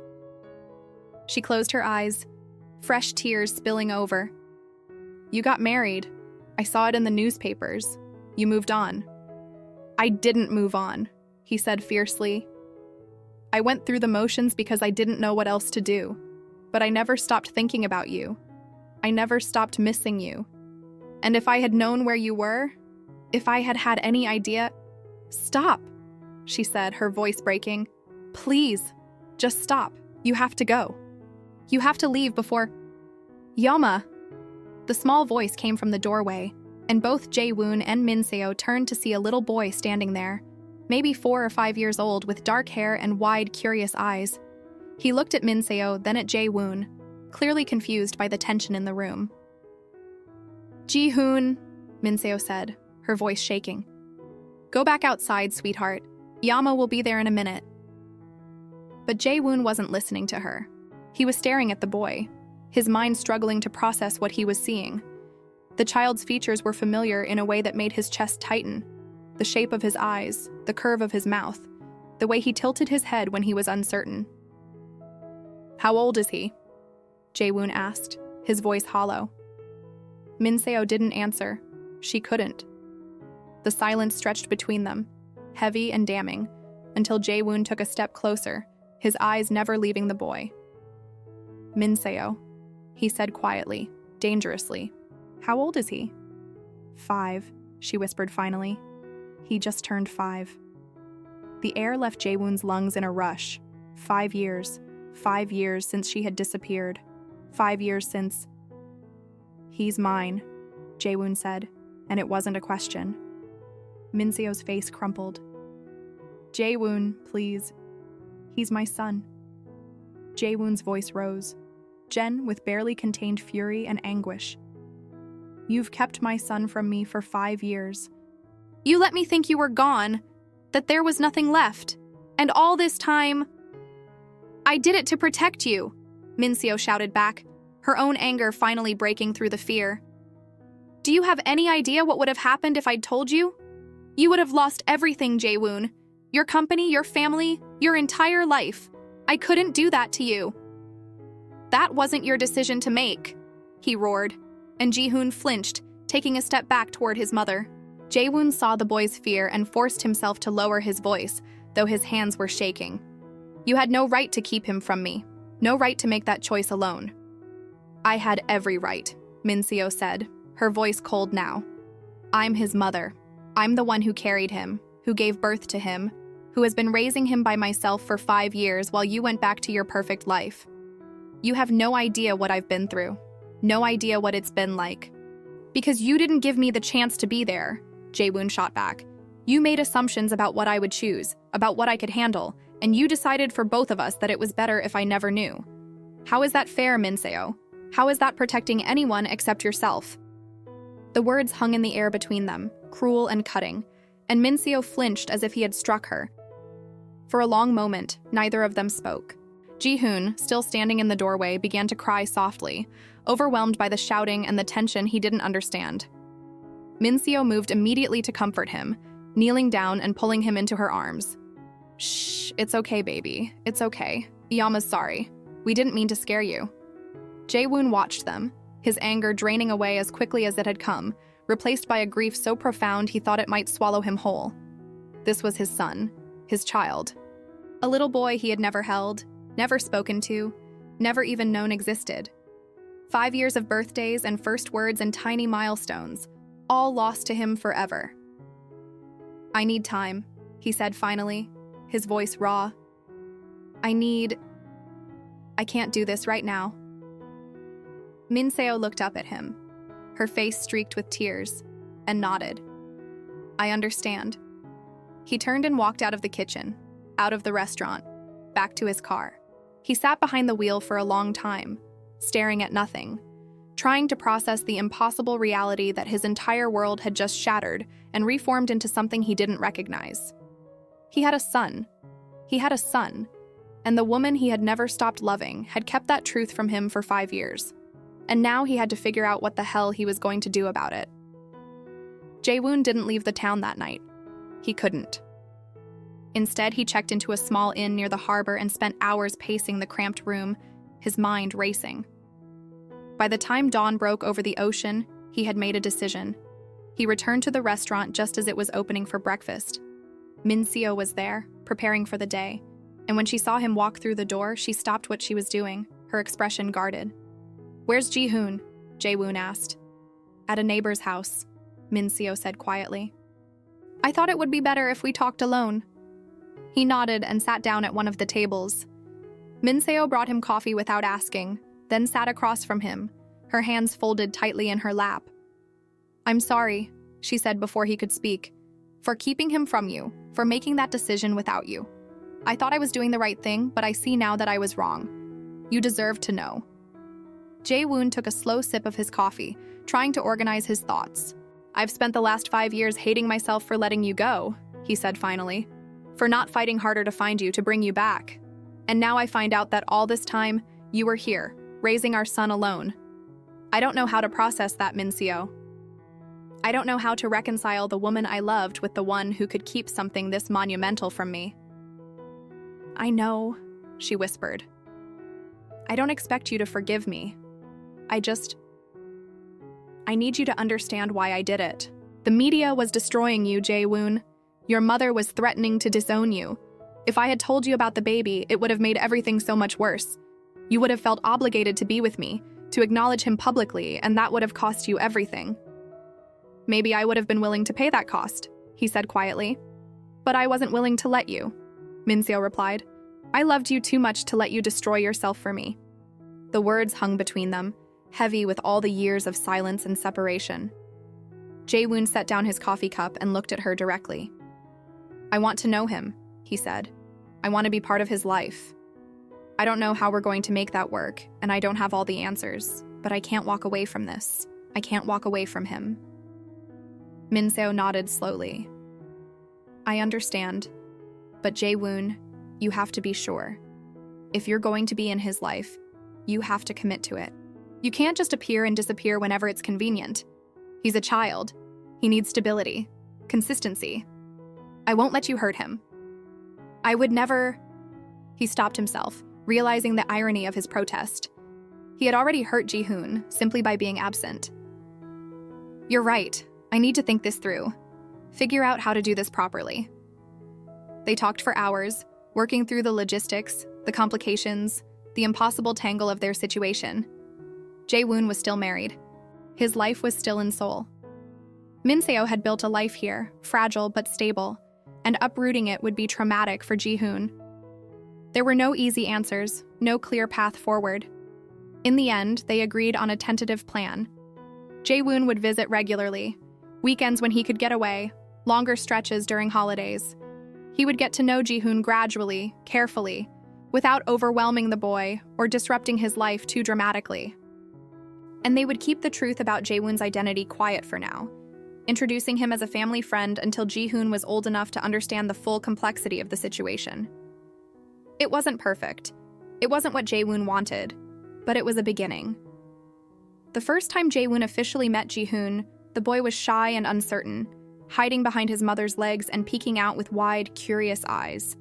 She closed her eyes, fresh tears spilling over. "You got married. I saw it in the newspapers. You moved on." "I didn't move on," he said fiercely. "I went through the motions because I didn't know what else to do. But I never stopped thinking about you. I never stopped missing you. And if I had known where you were, if I had had any idea—" "Stop," she said, her voice breaking. "Please, just stop. You have to go. You have to leave before—" Yama! The small voice came from the doorway, and both Jae-woon and Min-seo turned to see a little boy standing there, maybe 4 or 5 years old with dark hair and wide, curious eyes. He looked at Min-seo, then at Jae-woon, clearly confused by the tension in the room. Ji-hoon, Min-seo said, her voice shaking. Go back outside, sweetheart. Yama will be there in a minute. But Jae-woon wasn't listening to her. He was staring at the boy, his mind struggling to process what he was seeing. The child's features were familiar in a way that made his chest tighten. The shape of his eyes, the curve of his mouth, the way he tilted his head when he was uncertain. How old is he? Jae-woon asked, his voice hollow. Min-seo didn't answer. She couldn't. The silence stretched between them, heavy and damning, until Jae-woon took a step closer, his eyes never leaving the boy. Min-seo, he said quietly, dangerously. How old is he? 5, she whispered finally. He just turned 5. The air left Jae-woon's lungs in a rush. 5 years. 5 years since she had disappeared. 5 years since... He's mine, Jae-woon said, and it wasn't a question. Min-seo's face crumpled. Jae-woon, please. He's my son. Jae-woon's voice rose, Jen with barely contained fury and anguish. You've kept my son from me for 5 years. You let me think you were gone, that there was nothing left. And all this time... I did it to protect you, Min-seo shouted back, her own anger finally breaking through the fear. Do you have any idea what would have happened if I'd told you? You would have lost everything, Jae-woon. Your company, your family, your entire life. I couldn't do that to you. That wasn't your decision to make, he roared, and Ji-hoon flinched, taking a step back toward his mother. Jae-woon saw the boy's fear and forced himself to lower his voice, though his hands were shaking. You had no right to keep him from me, no right to make that choice alone. I had every right, Min-seo said, her voice cold now. I'm his mother. I'm the one who carried him, who gave birth to him, who has been raising him by myself for 5 years while you went back to your perfect life. You have no idea what I've been through, no idea what it's been like. Because you didn't give me the chance to be there, Jae-woon shot back. You made assumptions about what I would choose, about what I could handle, and you decided for both of us that it was better if I never knew. How is that fair, Min-seo? How is that protecting anyone except yourself? The words hung in the air between them, cruel and cutting, and Min-seo flinched as if he had struck her. For a long moment, neither of them spoke. Ji-hoon, still standing in the doorway, began to cry softly, overwhelmed by the shouting and the tension he didn't understand. Min-seo moved immediately to comfort him, kneeling down and pulling him into her arms. Shh, it's okay, baby. It's okay. Yama's sorry. We didn't mean to scare you. Jae-woon watched them, his anger draining away as quickly as it had come, replaced by a grief so profound he thought it might swallow him whole. This was his son, his child. A little boy he had never held, never spoken to, never even known existed. 5 years of birthdays and first words and tiny milestones, all lost to him forever. I need time, he said finally, his voice raw. I can't do this right now. Min-seo looked up at him, her face streaked with tears, and nodded. I understand. He turned and walked out of the kitchen, out of the restaurant, back to his car. He sat behind the wheel for a long time, staring at nothing, trying to process the impossible reality that his entire world had just shattered and reformed into something he didn't recognize. He had a son. He had a son, and the woman he had never stopped loving had kept that truth from him for 5 years. And now he had to figure out what the hell he was going to do about it. Jae-woon didn't leave the town that night. He couldn't. Instead, he checked into a small inn near the harbor and spent hours pacing the cramped room, his mind racing. By the time dawn broke over the ocean, he had made a decision. He returned to the restaurant just as it was opening for breakfast. Min-seo was there, preparing for the day, and when she saw him walk through the door, she stopped what she was doing, her expression guarded. Where's Ji-hoon? Jae-woon asked. At a neighbor's house, Min-seo said quietly. I thought it would be better if we talked alone. He nodded and sat down at one of the tables. Min-seo brought him coffee without asking, then sat across from him, her hands folded tightly in her lap. "I'm sorry," she said before he could speak, "for keeping him from you, for making that decision without you. I thought I was doing the right thing, but I see now that I was wrong. You deserve to know." Jae-woon took a slow sip of his coffee, trying to organize his thoughts. "I've spent the last 5 years hating myself for letting you go," he said finally, "for not fighting harder to find you, to bring you back. And now I find out that all this time, you were here, raising our son alone. I don't know how to process that, Min-seo. I don't know how to reconcile the woman I loved with the one who could keep something this monumental from me." "I know," she whispered. "I don't expect you to forgive me. I need you to understand why I did it. The media was destroying you, Jae-woon. Your mother was threatening to disown you. If I had told you about the baby, it would have made everything so much worse. You would have felt obligated to be with me, to acknowledge him publicly, and that would have cost you everything." "Maybe I would have been willing to pay that cost," he said quietly. "But I wasn't willing to let you," Min-seo replied. "I loved you too much to let you destroy yourself for me." The words hung between them, heavy with all the years of silence and separation. Jae-woon set down his coffee cup and looked at her directly. "I want to know him," he said. "I want to be part of his life. I don't know how we're going to make that work, and I don't have all the answers, but I can't walk away from this. I can't walk away from him." Min-seo nodded slowly. "I understand, but Jae-woon, you have to be sure. If you're going to be in his life, you have to commit to it. You can't just appear and disappear whenever it's convenient. He's a child. He needs stability, consistency. I won't let you hurt him. I would never—" He stopped himself, realizing the irony of his protest. He had already hurt Ji-hoon simply by being absent. "You're right. I need to think this through. Figure out how to do this properly." They talked for hours, working through the logistics, the complications, the impossible tangle of their situation. Jae-woon was still married. His life was still in Seoul. Min-seo had built a life here, fragile but stable, and uprooting it would be traumatic for Ji-hoon. There were no easy answers, no clear path forward. In the end, they agreed on a tentative plan. Jae-woon would visit regularly, weekends when he could get away, longer stretches during holidays. He would get to know Ji-hoon gradually, carefully, without overwhelming the boy or disrupting his life too dramatically. And they would keep the truth about Jae-woon's identity quiet for now, introducing him as a family friend until Ji-hoon was old enough to understand the full complexity of the situation. It wasn't perfect. It wasn't what Jae-woon wanted, but it was a beginning. The first time Jae-woon officially met Ji-hoon, the boy was shy and uncertain, hiding behind his mother's legs and peeking out with wide, curious eyes.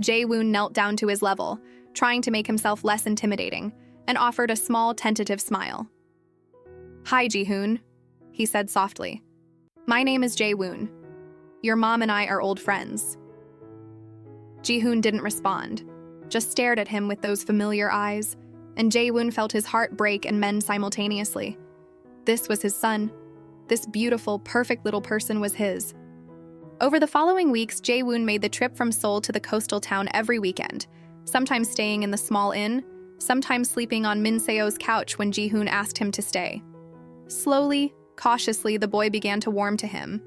Jae-woon knelt down to his level, trying to make himself less intimidating, and offered a small, tentative smile. "Hi, Ji-hoon," he said softly. "My name is Jae-woon. Your mom and I are old friends." Ji-hoon didn't respond, just stared at him with those familiar eyes, and Jae-woon felt his heart break and mend simultaneously. This was his son. This beautiful, perfect little person was his. Over the following weeks, Jae-woon made the trip from Seoul to the coastal town every weekend, sometimes staying in the small inn, sometimes sleeping on Min-seo's couch when Ji-hoon asked him to stay. Slowly, cautiously, the boy began to warm to him.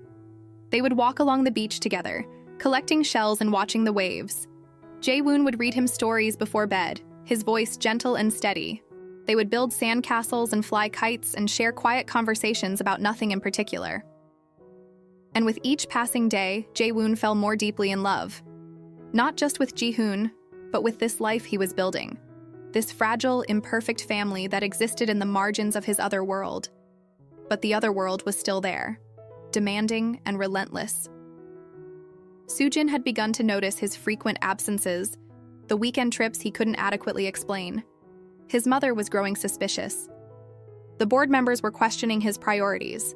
They would walk along the beach together, collecting shells and watching the waves. Jae-woon would read him stories before bed, his voice gentle and steady. They would build sandcastles and fly kites and share quiet conversations about nothing in particular. And with each passing day, Jae-woon fell more deeply in love. Not just with Ji-hoon, but with this life he was building. This fragile, imperfect family that existed in the margins of his other world. But the other world was still there, demanding and relentless. Soojin had begun to notice his frequent absences, the weekend trips he couldn't adequately explain. His mother was growing suspicious. The board members were questioning his priorities,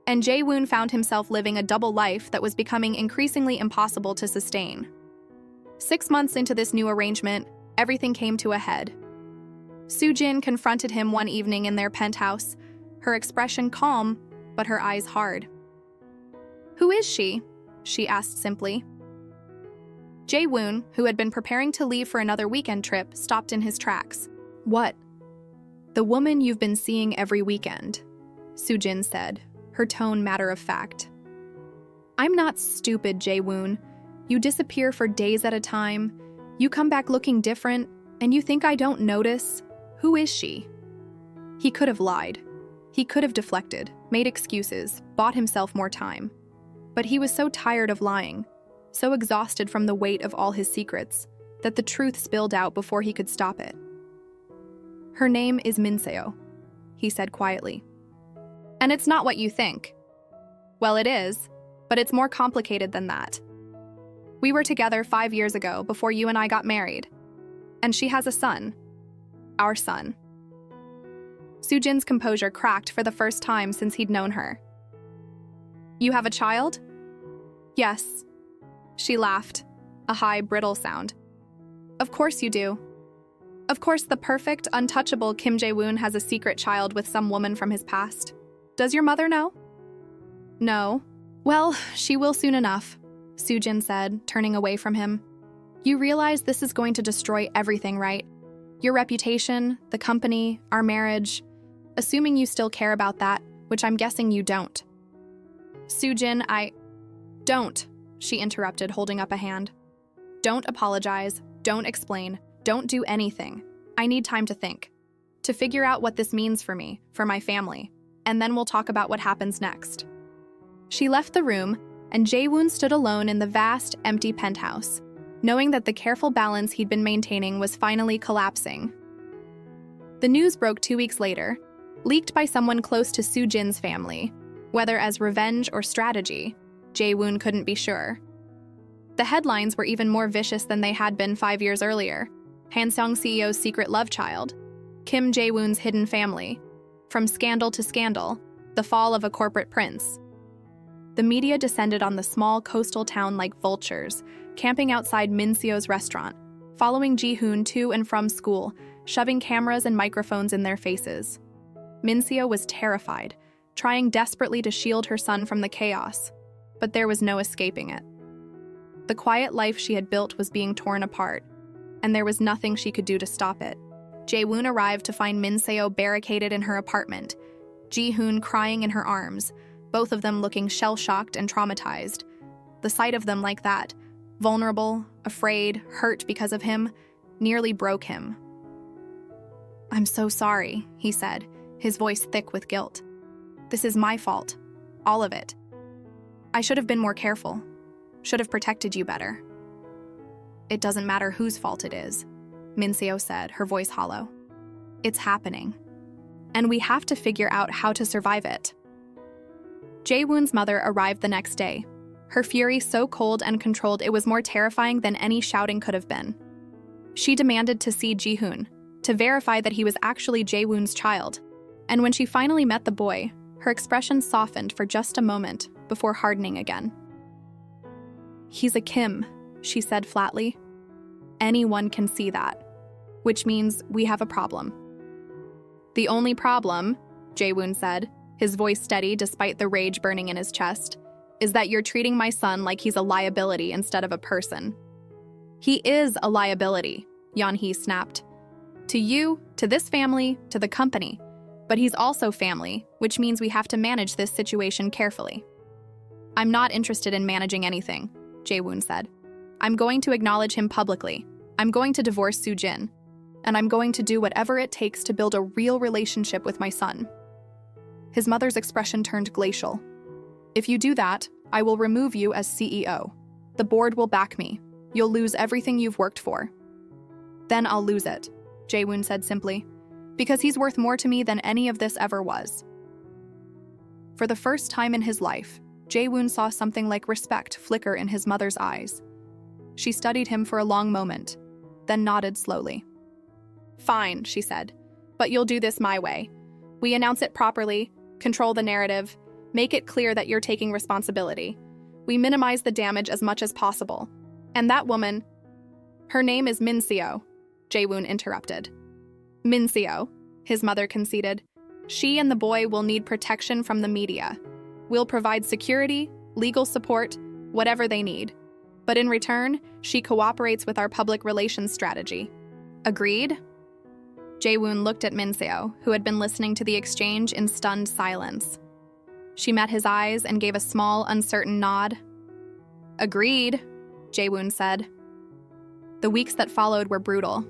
and Jae-woon found himself living a double life that was becoming increasingly impossible to sustain. 6 months into this new arrangement, everything came to a head. Soojin confronted him one evening in their penthouse, her expression calm, but her eyes hard. "Who is she?" she asked simply. Jae-woon, who had been preparing to leave for another weekend trip, stopped in his tracks. "What?" The woman you've been seeing every weekend, Sujin said, her tone matter of fact. I'm not stupid, Jae-woon. You disappear for days at a time. You come back looking different, and you think I don't notice? Who is she? He could have lied. He could have deflected, made excuses, bought himself more time. But he was so tired of lying, so exhausted from the weight of all his secrets, that the truth spilled out before he could stop it. Her name is Minseo, he said quietly. And it's not what you think. Well, it is, but it's more complicated than that. We were together 5 years ago before you and I got married. And she has a son. Our son. Sujin's composure cracked for the first time since he'd known her. You have a child? Yes. She laughed, a high, brittle sound. Of course you do. Of course the perfect, untouchable Kim Jae-woon has a secret child with some woman from his past. Does your mother know? No. Well, she will soon enough, Sujin said, turning away from him. You realize this is going to destroy everything, right? Your reputation, the company, our marriage. Assuming you still care about that, which I'm guessing you don't. Sujin, Don't, she interrupted, holding up a hand. Don't apologize, don't explain, don't do anything. I need time to think. To figure out what this means for me, for my family, and then we'll talk about what happens next. She left the room, and Jae-woon stood alone in the vast, empty penthouse, knowing that the careful balance he'd been maintaining was finally collapsing. The news broke 2 weeks later, leaked by someone close to Sujin's family. Whether as revenge or strategy, Jae-woon couldn't be sure. The headlines were even more vicious than they had been 5 years earlier. Hanseong CEO's secret love child, Kim Jae-woon's hidden family, from scandal to scandal, the fall of a corporate prince. The media descended on the small coastal town like vultures, camping outside Minseo's restaurant, following Ji-hoon to and from school, shoving cameras and microphones in their faces. Minseo was terrified, trying desperately to shield her son from the chaos, but there was no escaping it. The quiet life she had built was being torn apart, and there was nothing she could do to stop it. Jae-woon arrived to find Minseo barricaded in her apartment, Ji-hoon crying in her arms, both of them looking shell-shocked and traumatized. The sight of them like that, vulnerable, afraid, hurt because of him, nearly broke him. I'm so sorry, he said, his voice thick with guilt. This is my fault. All of it. I should have been more careful. Should have protected you better. It doesn't matter whose fault it is, Minseo said, her voice hollow. It's happening. And we have to figure out how to survive it. Jae-woon's mother arrived the next day, her fury so cold and controlled it was more terrifying than any shouting could have been. She demanded to see Ji-hoon, to verify that he was actually Jae-woon's child. And when she finally met the boy, her expression softened for just a moment before hardening again. He's a Kim, she said flatly. Anyone can see that, which means we have a problem. The only problem, Jae-woon said, his voice steady despite the rage burning in his chest, is that you're treating my son like he's a liability instead of a person. He is a liability, Yeon-hee snapped. To you, to this family, to the company. But he's also family, which means we have to manage this situation carefully. I'm not interested in managing anything, Jae-woon said. I'm going to acknowledge him publicly. I'm going to divorce Sujin. And I'm going to do whatever it takes to build a real relationship with my son. His mother's expression turned glacial. If you do that, I will remove you as CEO. The board will back me. You'll lose everything you've worked for. Then I'll lose it, Jae-woon said simply, because he's worth more to me than any of this ever was. For the first time in his life, Jae-woon saw something like respect flicker in his mother's eyes. She studied him for a long moment, then nodded slowly. Fine, she said, but you'll do this my way. We announce it properly, control the narrative, make it clear that you're taking responsibility. We minimize the damage as much as possible. And that woman, her name is Minseo, Jae-woon interrupted. Minseo, his mother conceded. She and the boy will need protection from the media. We'll provide security, legal support, whatever they need. But in return, she cooperates with our public relations strategy. Agreed? Jae-woon looked at Min-seo, who had been listening to the exchange in stunned silence. She met his eyes and gave a small, uncertain nod. "Agreed," Jae-woon said. The weeks that followed were brutal.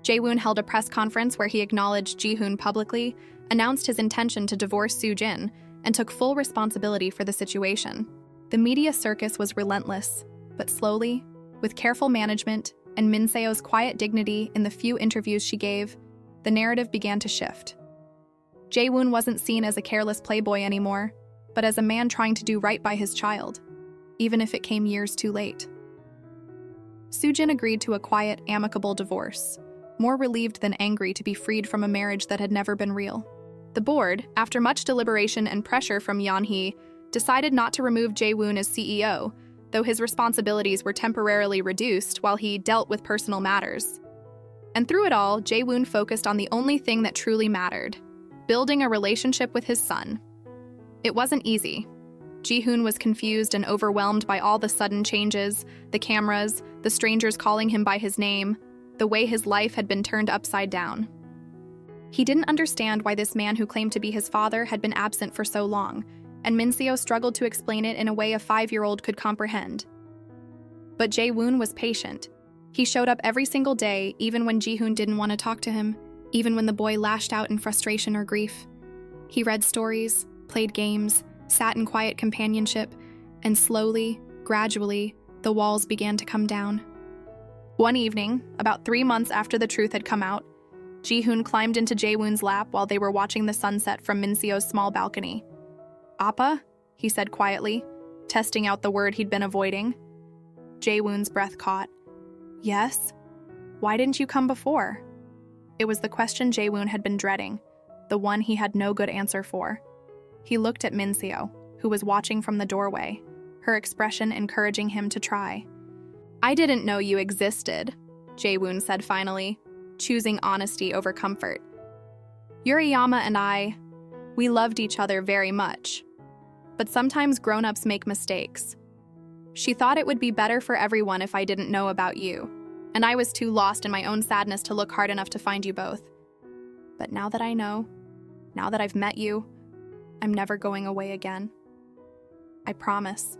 Jae-woon held a press conference where he acknowledged Ji-hoon publicly, announced his intention to divorce Soo-jin, and took full responsibility for the situation. The media circus was relentless, but slowly, with careful management and Min-seo's quiet dignity in the few interviews she gave, the narrative began to shift. Jae-woon wasn't seen as a careless playboy anymore, but as a man trying to do right by his child, even if it came years too late. Soo-jin agreed to a quiet, amicable divorce, more relieved than angry to be freed from a marriage that had never been real. The board, after much deliberation and pressure from Yeon-hee, decided not to remove Jae-woon as CEO, though his responsibilities were temporarily reduced while he dealt with personal matters. And through it all, Jae-woon focused on the only thing that truly mattered: building a relationship with his son. It wasn't easy. Ji-hoon was confused and overwhelmed by all the sudden changes, the cameras, the strangers calling him by his name, the way his life had been turned upside down. He didn't understand why this man who claimed to be his father had been absent for so long, and Min-seo struggled to explain it in a way a 5-year-old could comprehend. But Jae-woon was patient. He showed up every single day, even when Ji-hoon didn't want to talk to him, even when the boy lashed out in frustration or grief. He read stories, played games, sat in quiet companionship, and slowly, gradually, the walls began to come down. One evening, about 3 months after the truth had come out, Ji-hoon climbed into Jae-woon's lap while they were watching the sunset from Min-seo's small balcony. "Appa?" he said quietly, testing out the word he'd been avoiding. Jae-woon's breath caught. "Yes? Why didn't you come before?" It was the question Jae-woon had been dreading, the one he had no good answer for. He looked at Min-seo, who was watching from the doorway, her expression encouraging him to try. "I didn't know you existed," Jae-woon said finally, choosing honesty over comfort. "Yuriyama and we loved each other very much. But sometimes grown-ups make mistakes. She thought it would be better for everyone if I didn't know about you, and I was too lost in my own sadness to look hard enough to find you both. But now that I know, now that I've met you, I'm never going away again. I promise."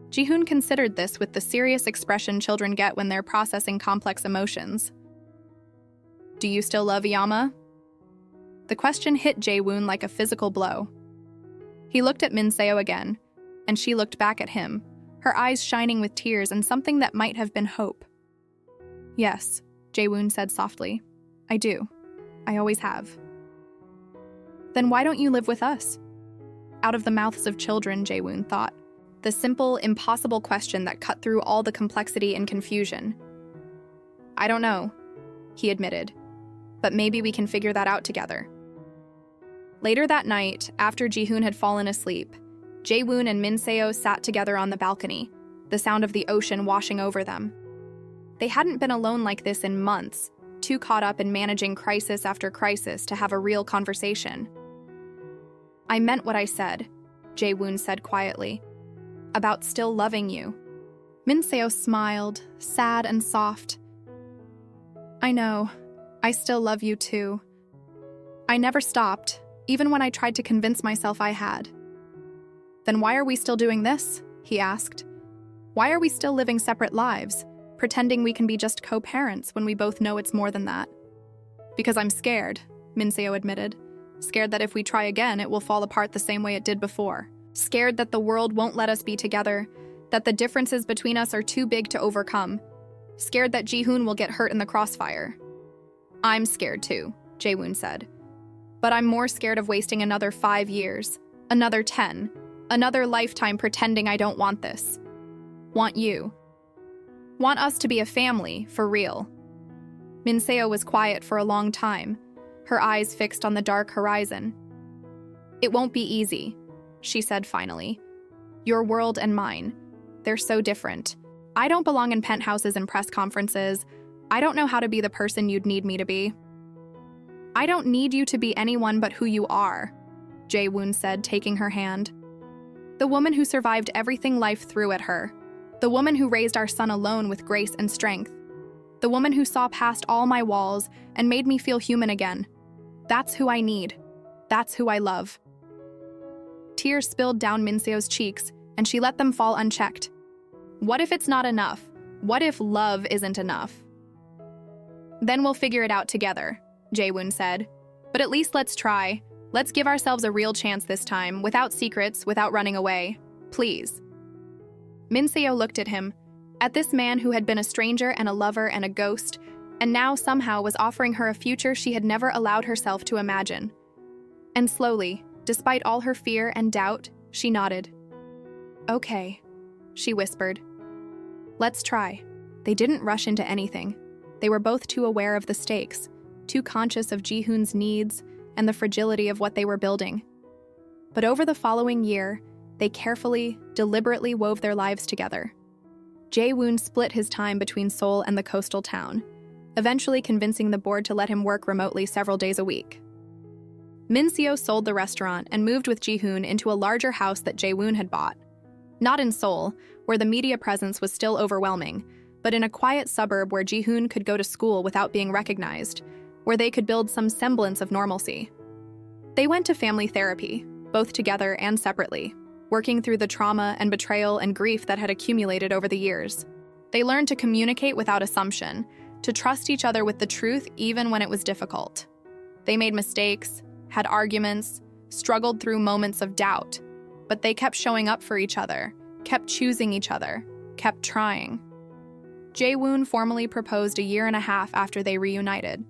Ji-hoon considered this with the serious expression children get when they're processing complex emotions. "Do you still love Yama?" The question hit Jae-woon like a physical blow. He looked at Min-seo again, and she looked back at him, her eyes shining with tears and something that might have been hope. "Yes," Jae-woon said softly. "I do. I always have." "Then why don't you live with us?" Out of the mouths of children, Jae-woon thought. The simple, impossible question that cut through all the complexity and confusion. "I don't know," he admitted. "But maybe we can figure that out together." Later that night, after Ji-hoon had fallen asleep, Jae-woon and Min-seo sat together on the balcony, the sound of the ocean washing over them. They hadn't been alone like this in months, too caught up in managing crisis after crisis to have a real conversation. "I meant what I said," Jae-woon said quietly, "about still loving you." Min-seo smiled, sad and soft. "I know. I still love you too. I never stopped, even when I tried to convince myself I had." "Then why are we still doing this?" he asked. "Why are we still living separate lives, pretending we can be just co-parents when we both know it's more than that?" "Because I'm scared," Min-seo admitted. "Scared that if we try again, it will fall apart the same way it did before. Scared that the world won't let us be together, that the differences between us are too big to overcome. Scared that Ji-hoon will get hurt in the crossfire." "I'm scared too," Jae-woon said. "But I'm more scared of wasting another 5 years, another 10, another lifetime pretending I don't want this. Want you. Want us to be a family, for real." Min-seo was quiet for a long time, her eyes fixed on the dark horizon. "It won't be easy," she said finally. "Your world and mine, they're so different. I don't belong in penthouses and press conferences. I don't know how to be the person you'd need me to be." "I don't need you to be anyone but who you are," Jae-woon said, taking her hand. "The woman who survived everything life threw at her. The woman who raised our son alone with grace and strength. The woman who saw past all my walls and made me feel human again. That's who I need. That's who I love. Tears spilled down Minseo's cheeks, and she let them fall unchecked. What if it's not enough? What if love isn't enough? Then we'll figure it out together, Jae-woon said. But at least let's try. Let's give ourselves a real chance this time, without secrets, without running away. Please. Minseo looked at him, at this man who had been a stranger and a lover and a ghost, and now somehow was offering her a future she had never allowed herself to imagine. And slowly, despite all her fear and doubt, she nodded. Okay, she whispered. Let's try. They didn't rush into anything. They were both too aware of the stakes, too conscious of Ji-hoon's needs and the fragility of what they were building. But over the following year, they carefully, deliberately wove their lives together. Jae-woon split his time between Seoul and the coastal town, eventually convincing the board to let him work remotely several days a week. Minseo sold the restaurant and moved with Ji-hoon into a larger house that Jae-woon had bought. Not in Seoul, where the media presence was still overwhelming, but in a quiet suburb where Ji-hoon could go to school without being recognized, where they could build some semblance of normalcy. They went to family therapy, both together and separately, working through the trauma and betrayal and grief that had accumulated over the years. They learned to communicate without assumption, to trust each other with the truth even when it was difficult. They made mistakes, had arguments, struggled through moments of doubt, but they kept showing up for each other, kept choosing each other, kept trying. Jae-woon formally proposed a year and a half after they reunited,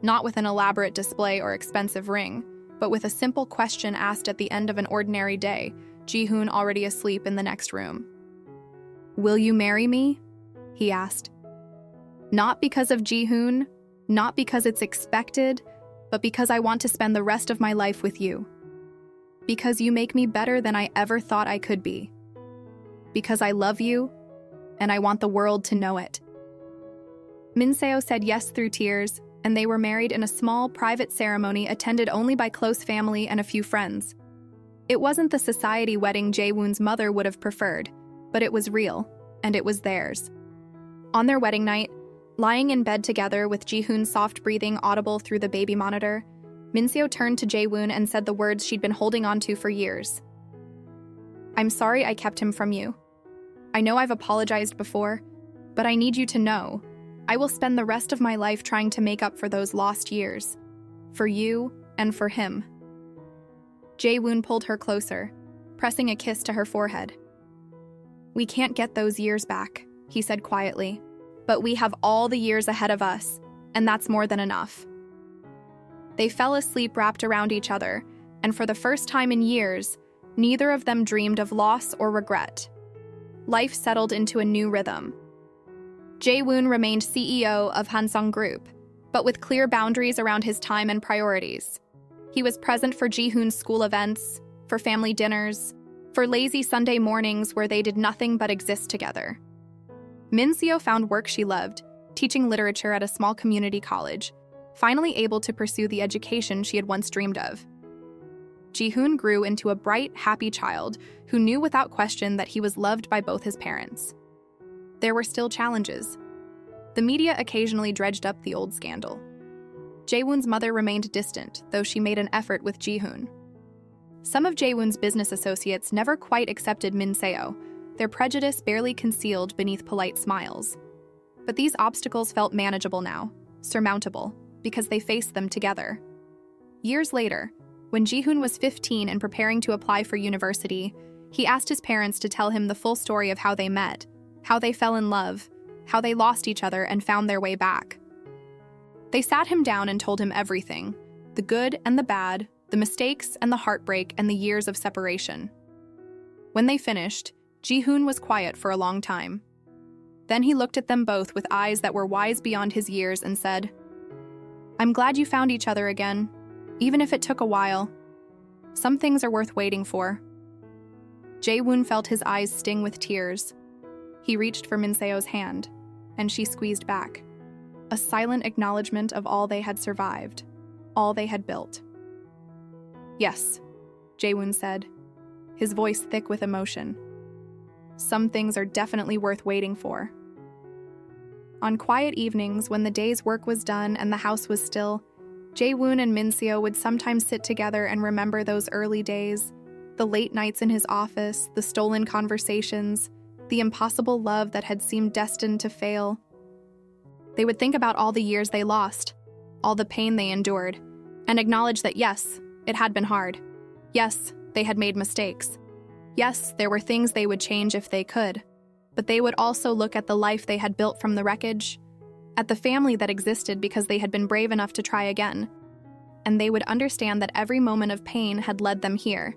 not with an elaborate display or expensive ring, but with a simple question asked at the end of an ordinary day, Ji-hoon already asleep in the next room. "Will you marry me?" he asked. Not because of Ji-hoon, not because it's expected, but because I want to spend the rest of my life with you. Because you make me better than I ever thought I could be. Because I love you, and I want the world to know it. Minseo said yes through tears, and they were married in a small, private ceremony attended only by close family and a few friends. It wasn't the society wedding Jae-woon's mother would have preferred, but it was real, and it was theirs. On their wedding night, lying in bed together with Ji-hoon's soft breathing audible through the baby monitor, Minseo turned to Jae-woon and said the words she'd been holding on to for years. "I'm sorry I kept him from you. I know I've apologized before, but I need you to know, I will spend the rest of my life trying to make up for those lost years. For you and for him." Jae-woon pulled her closer, pressing a kiss to her forehead. "We can't get those years back," he said quietly, "but we have all the years ahead of us, and that's more than enough." They fell asleep wrapped around each other, and for the first time in years, neither of them dreamed of loss or regret. Life settled into a new rhythm. Jae-woon remained CEO of Hansung Group, but with clear boundaries around his time and priorities. He was present for Ji-hoon's school events, for family dinners, for lazy Sunday mornings where they did nothing but exist together. Minseo found work she loved, teaching literature at a small community college, finally able to pursue the education she had once dreamed of. Ji-hoon grew into a bright, happy child who knew without question that he was loved by both his parents. There were still challenges. The media occasionally dredged up the old scandal. Jae-woon's mother remained distant, though she made an effort with Ji-hoon. Some of Jae-woon's business associates never quite accepted Minseo, their prejudice barely concealed beneath polite smiles. But these obstacles felt manageable now, surmountable, because they faced them together. Years later, when Ji-hoon was 15 and preparing to apply for university, he asked his parents to tell him the full story of how they met, how they fell in love, how they lost each other and found their way back. They sat him down and told him everything, the good and the bad, the mistakes and the heartbreak and the years of separation. When they finished, Ji-hoon was quiet for a long time. Then he looked at them both with eyes that were wise beyond his years and said, "I'm glad you found each other again, even if it took a while. Some things are worth waiting for." Jae-woon felt his eyes sting with tears. He reached for Minseo's hand, and she squeezed back. A silent acknowledgement of all they had survived, all they had built. "Yes," Jae-woon said, his voice thick with emotion. "Some things are definitely worth waiting for." on quiet evenings when the day's work was done and the house was still, Jae-woon and Min-seo would sometimes sit together and remember those early days, the late nights in his office, the stolen conversations, the impossible love that had seemed destined to fail. They would think about all the years they lost, all the pain they endured, and acknowledge that yes, it had been hard. Yes, they had made mistakes. Yes, there were things they would change if they could. But they would also look at the life they had built from the wreckage, at the family that existed because they had been brave enough to try again. And they would understand that every moment of pain had led them here,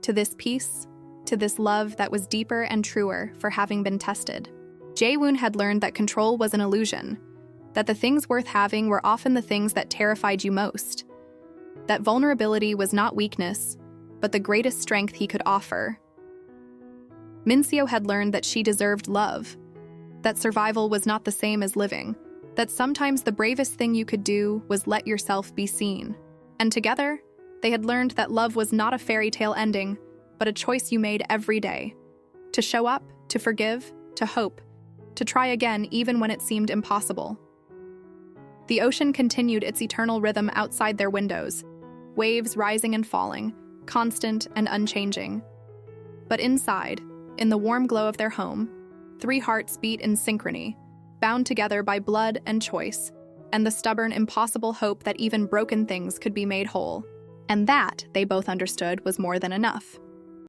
to this peace, to this love that was deeper and truer for having been tested. Jae-woon had learned that control was an illusion, that the things worth having were often the things that terrified you most, that vulnerability was not weakness, but the greatest strength he could offer. Min-seo had learned that she deserved love, that survival was not the same as living, that sometimes the bravest thing you could do was let yourself be seen. And together, they had learned that love was not a fairy tale ending, but a choice you made every day. To show up, to forgive, to hope, to try again even when it seemed impossible. The ocean continued its eternal rhythm outside their windows, waves rising and falling, constant and unchanging. But inside, in the warm glow of their home, 3 hearts beat in synchrony, bound together by blood and choice, and the stubborn, impossible hope that even broken things could be made whole. And that, they both understood, was more than enough.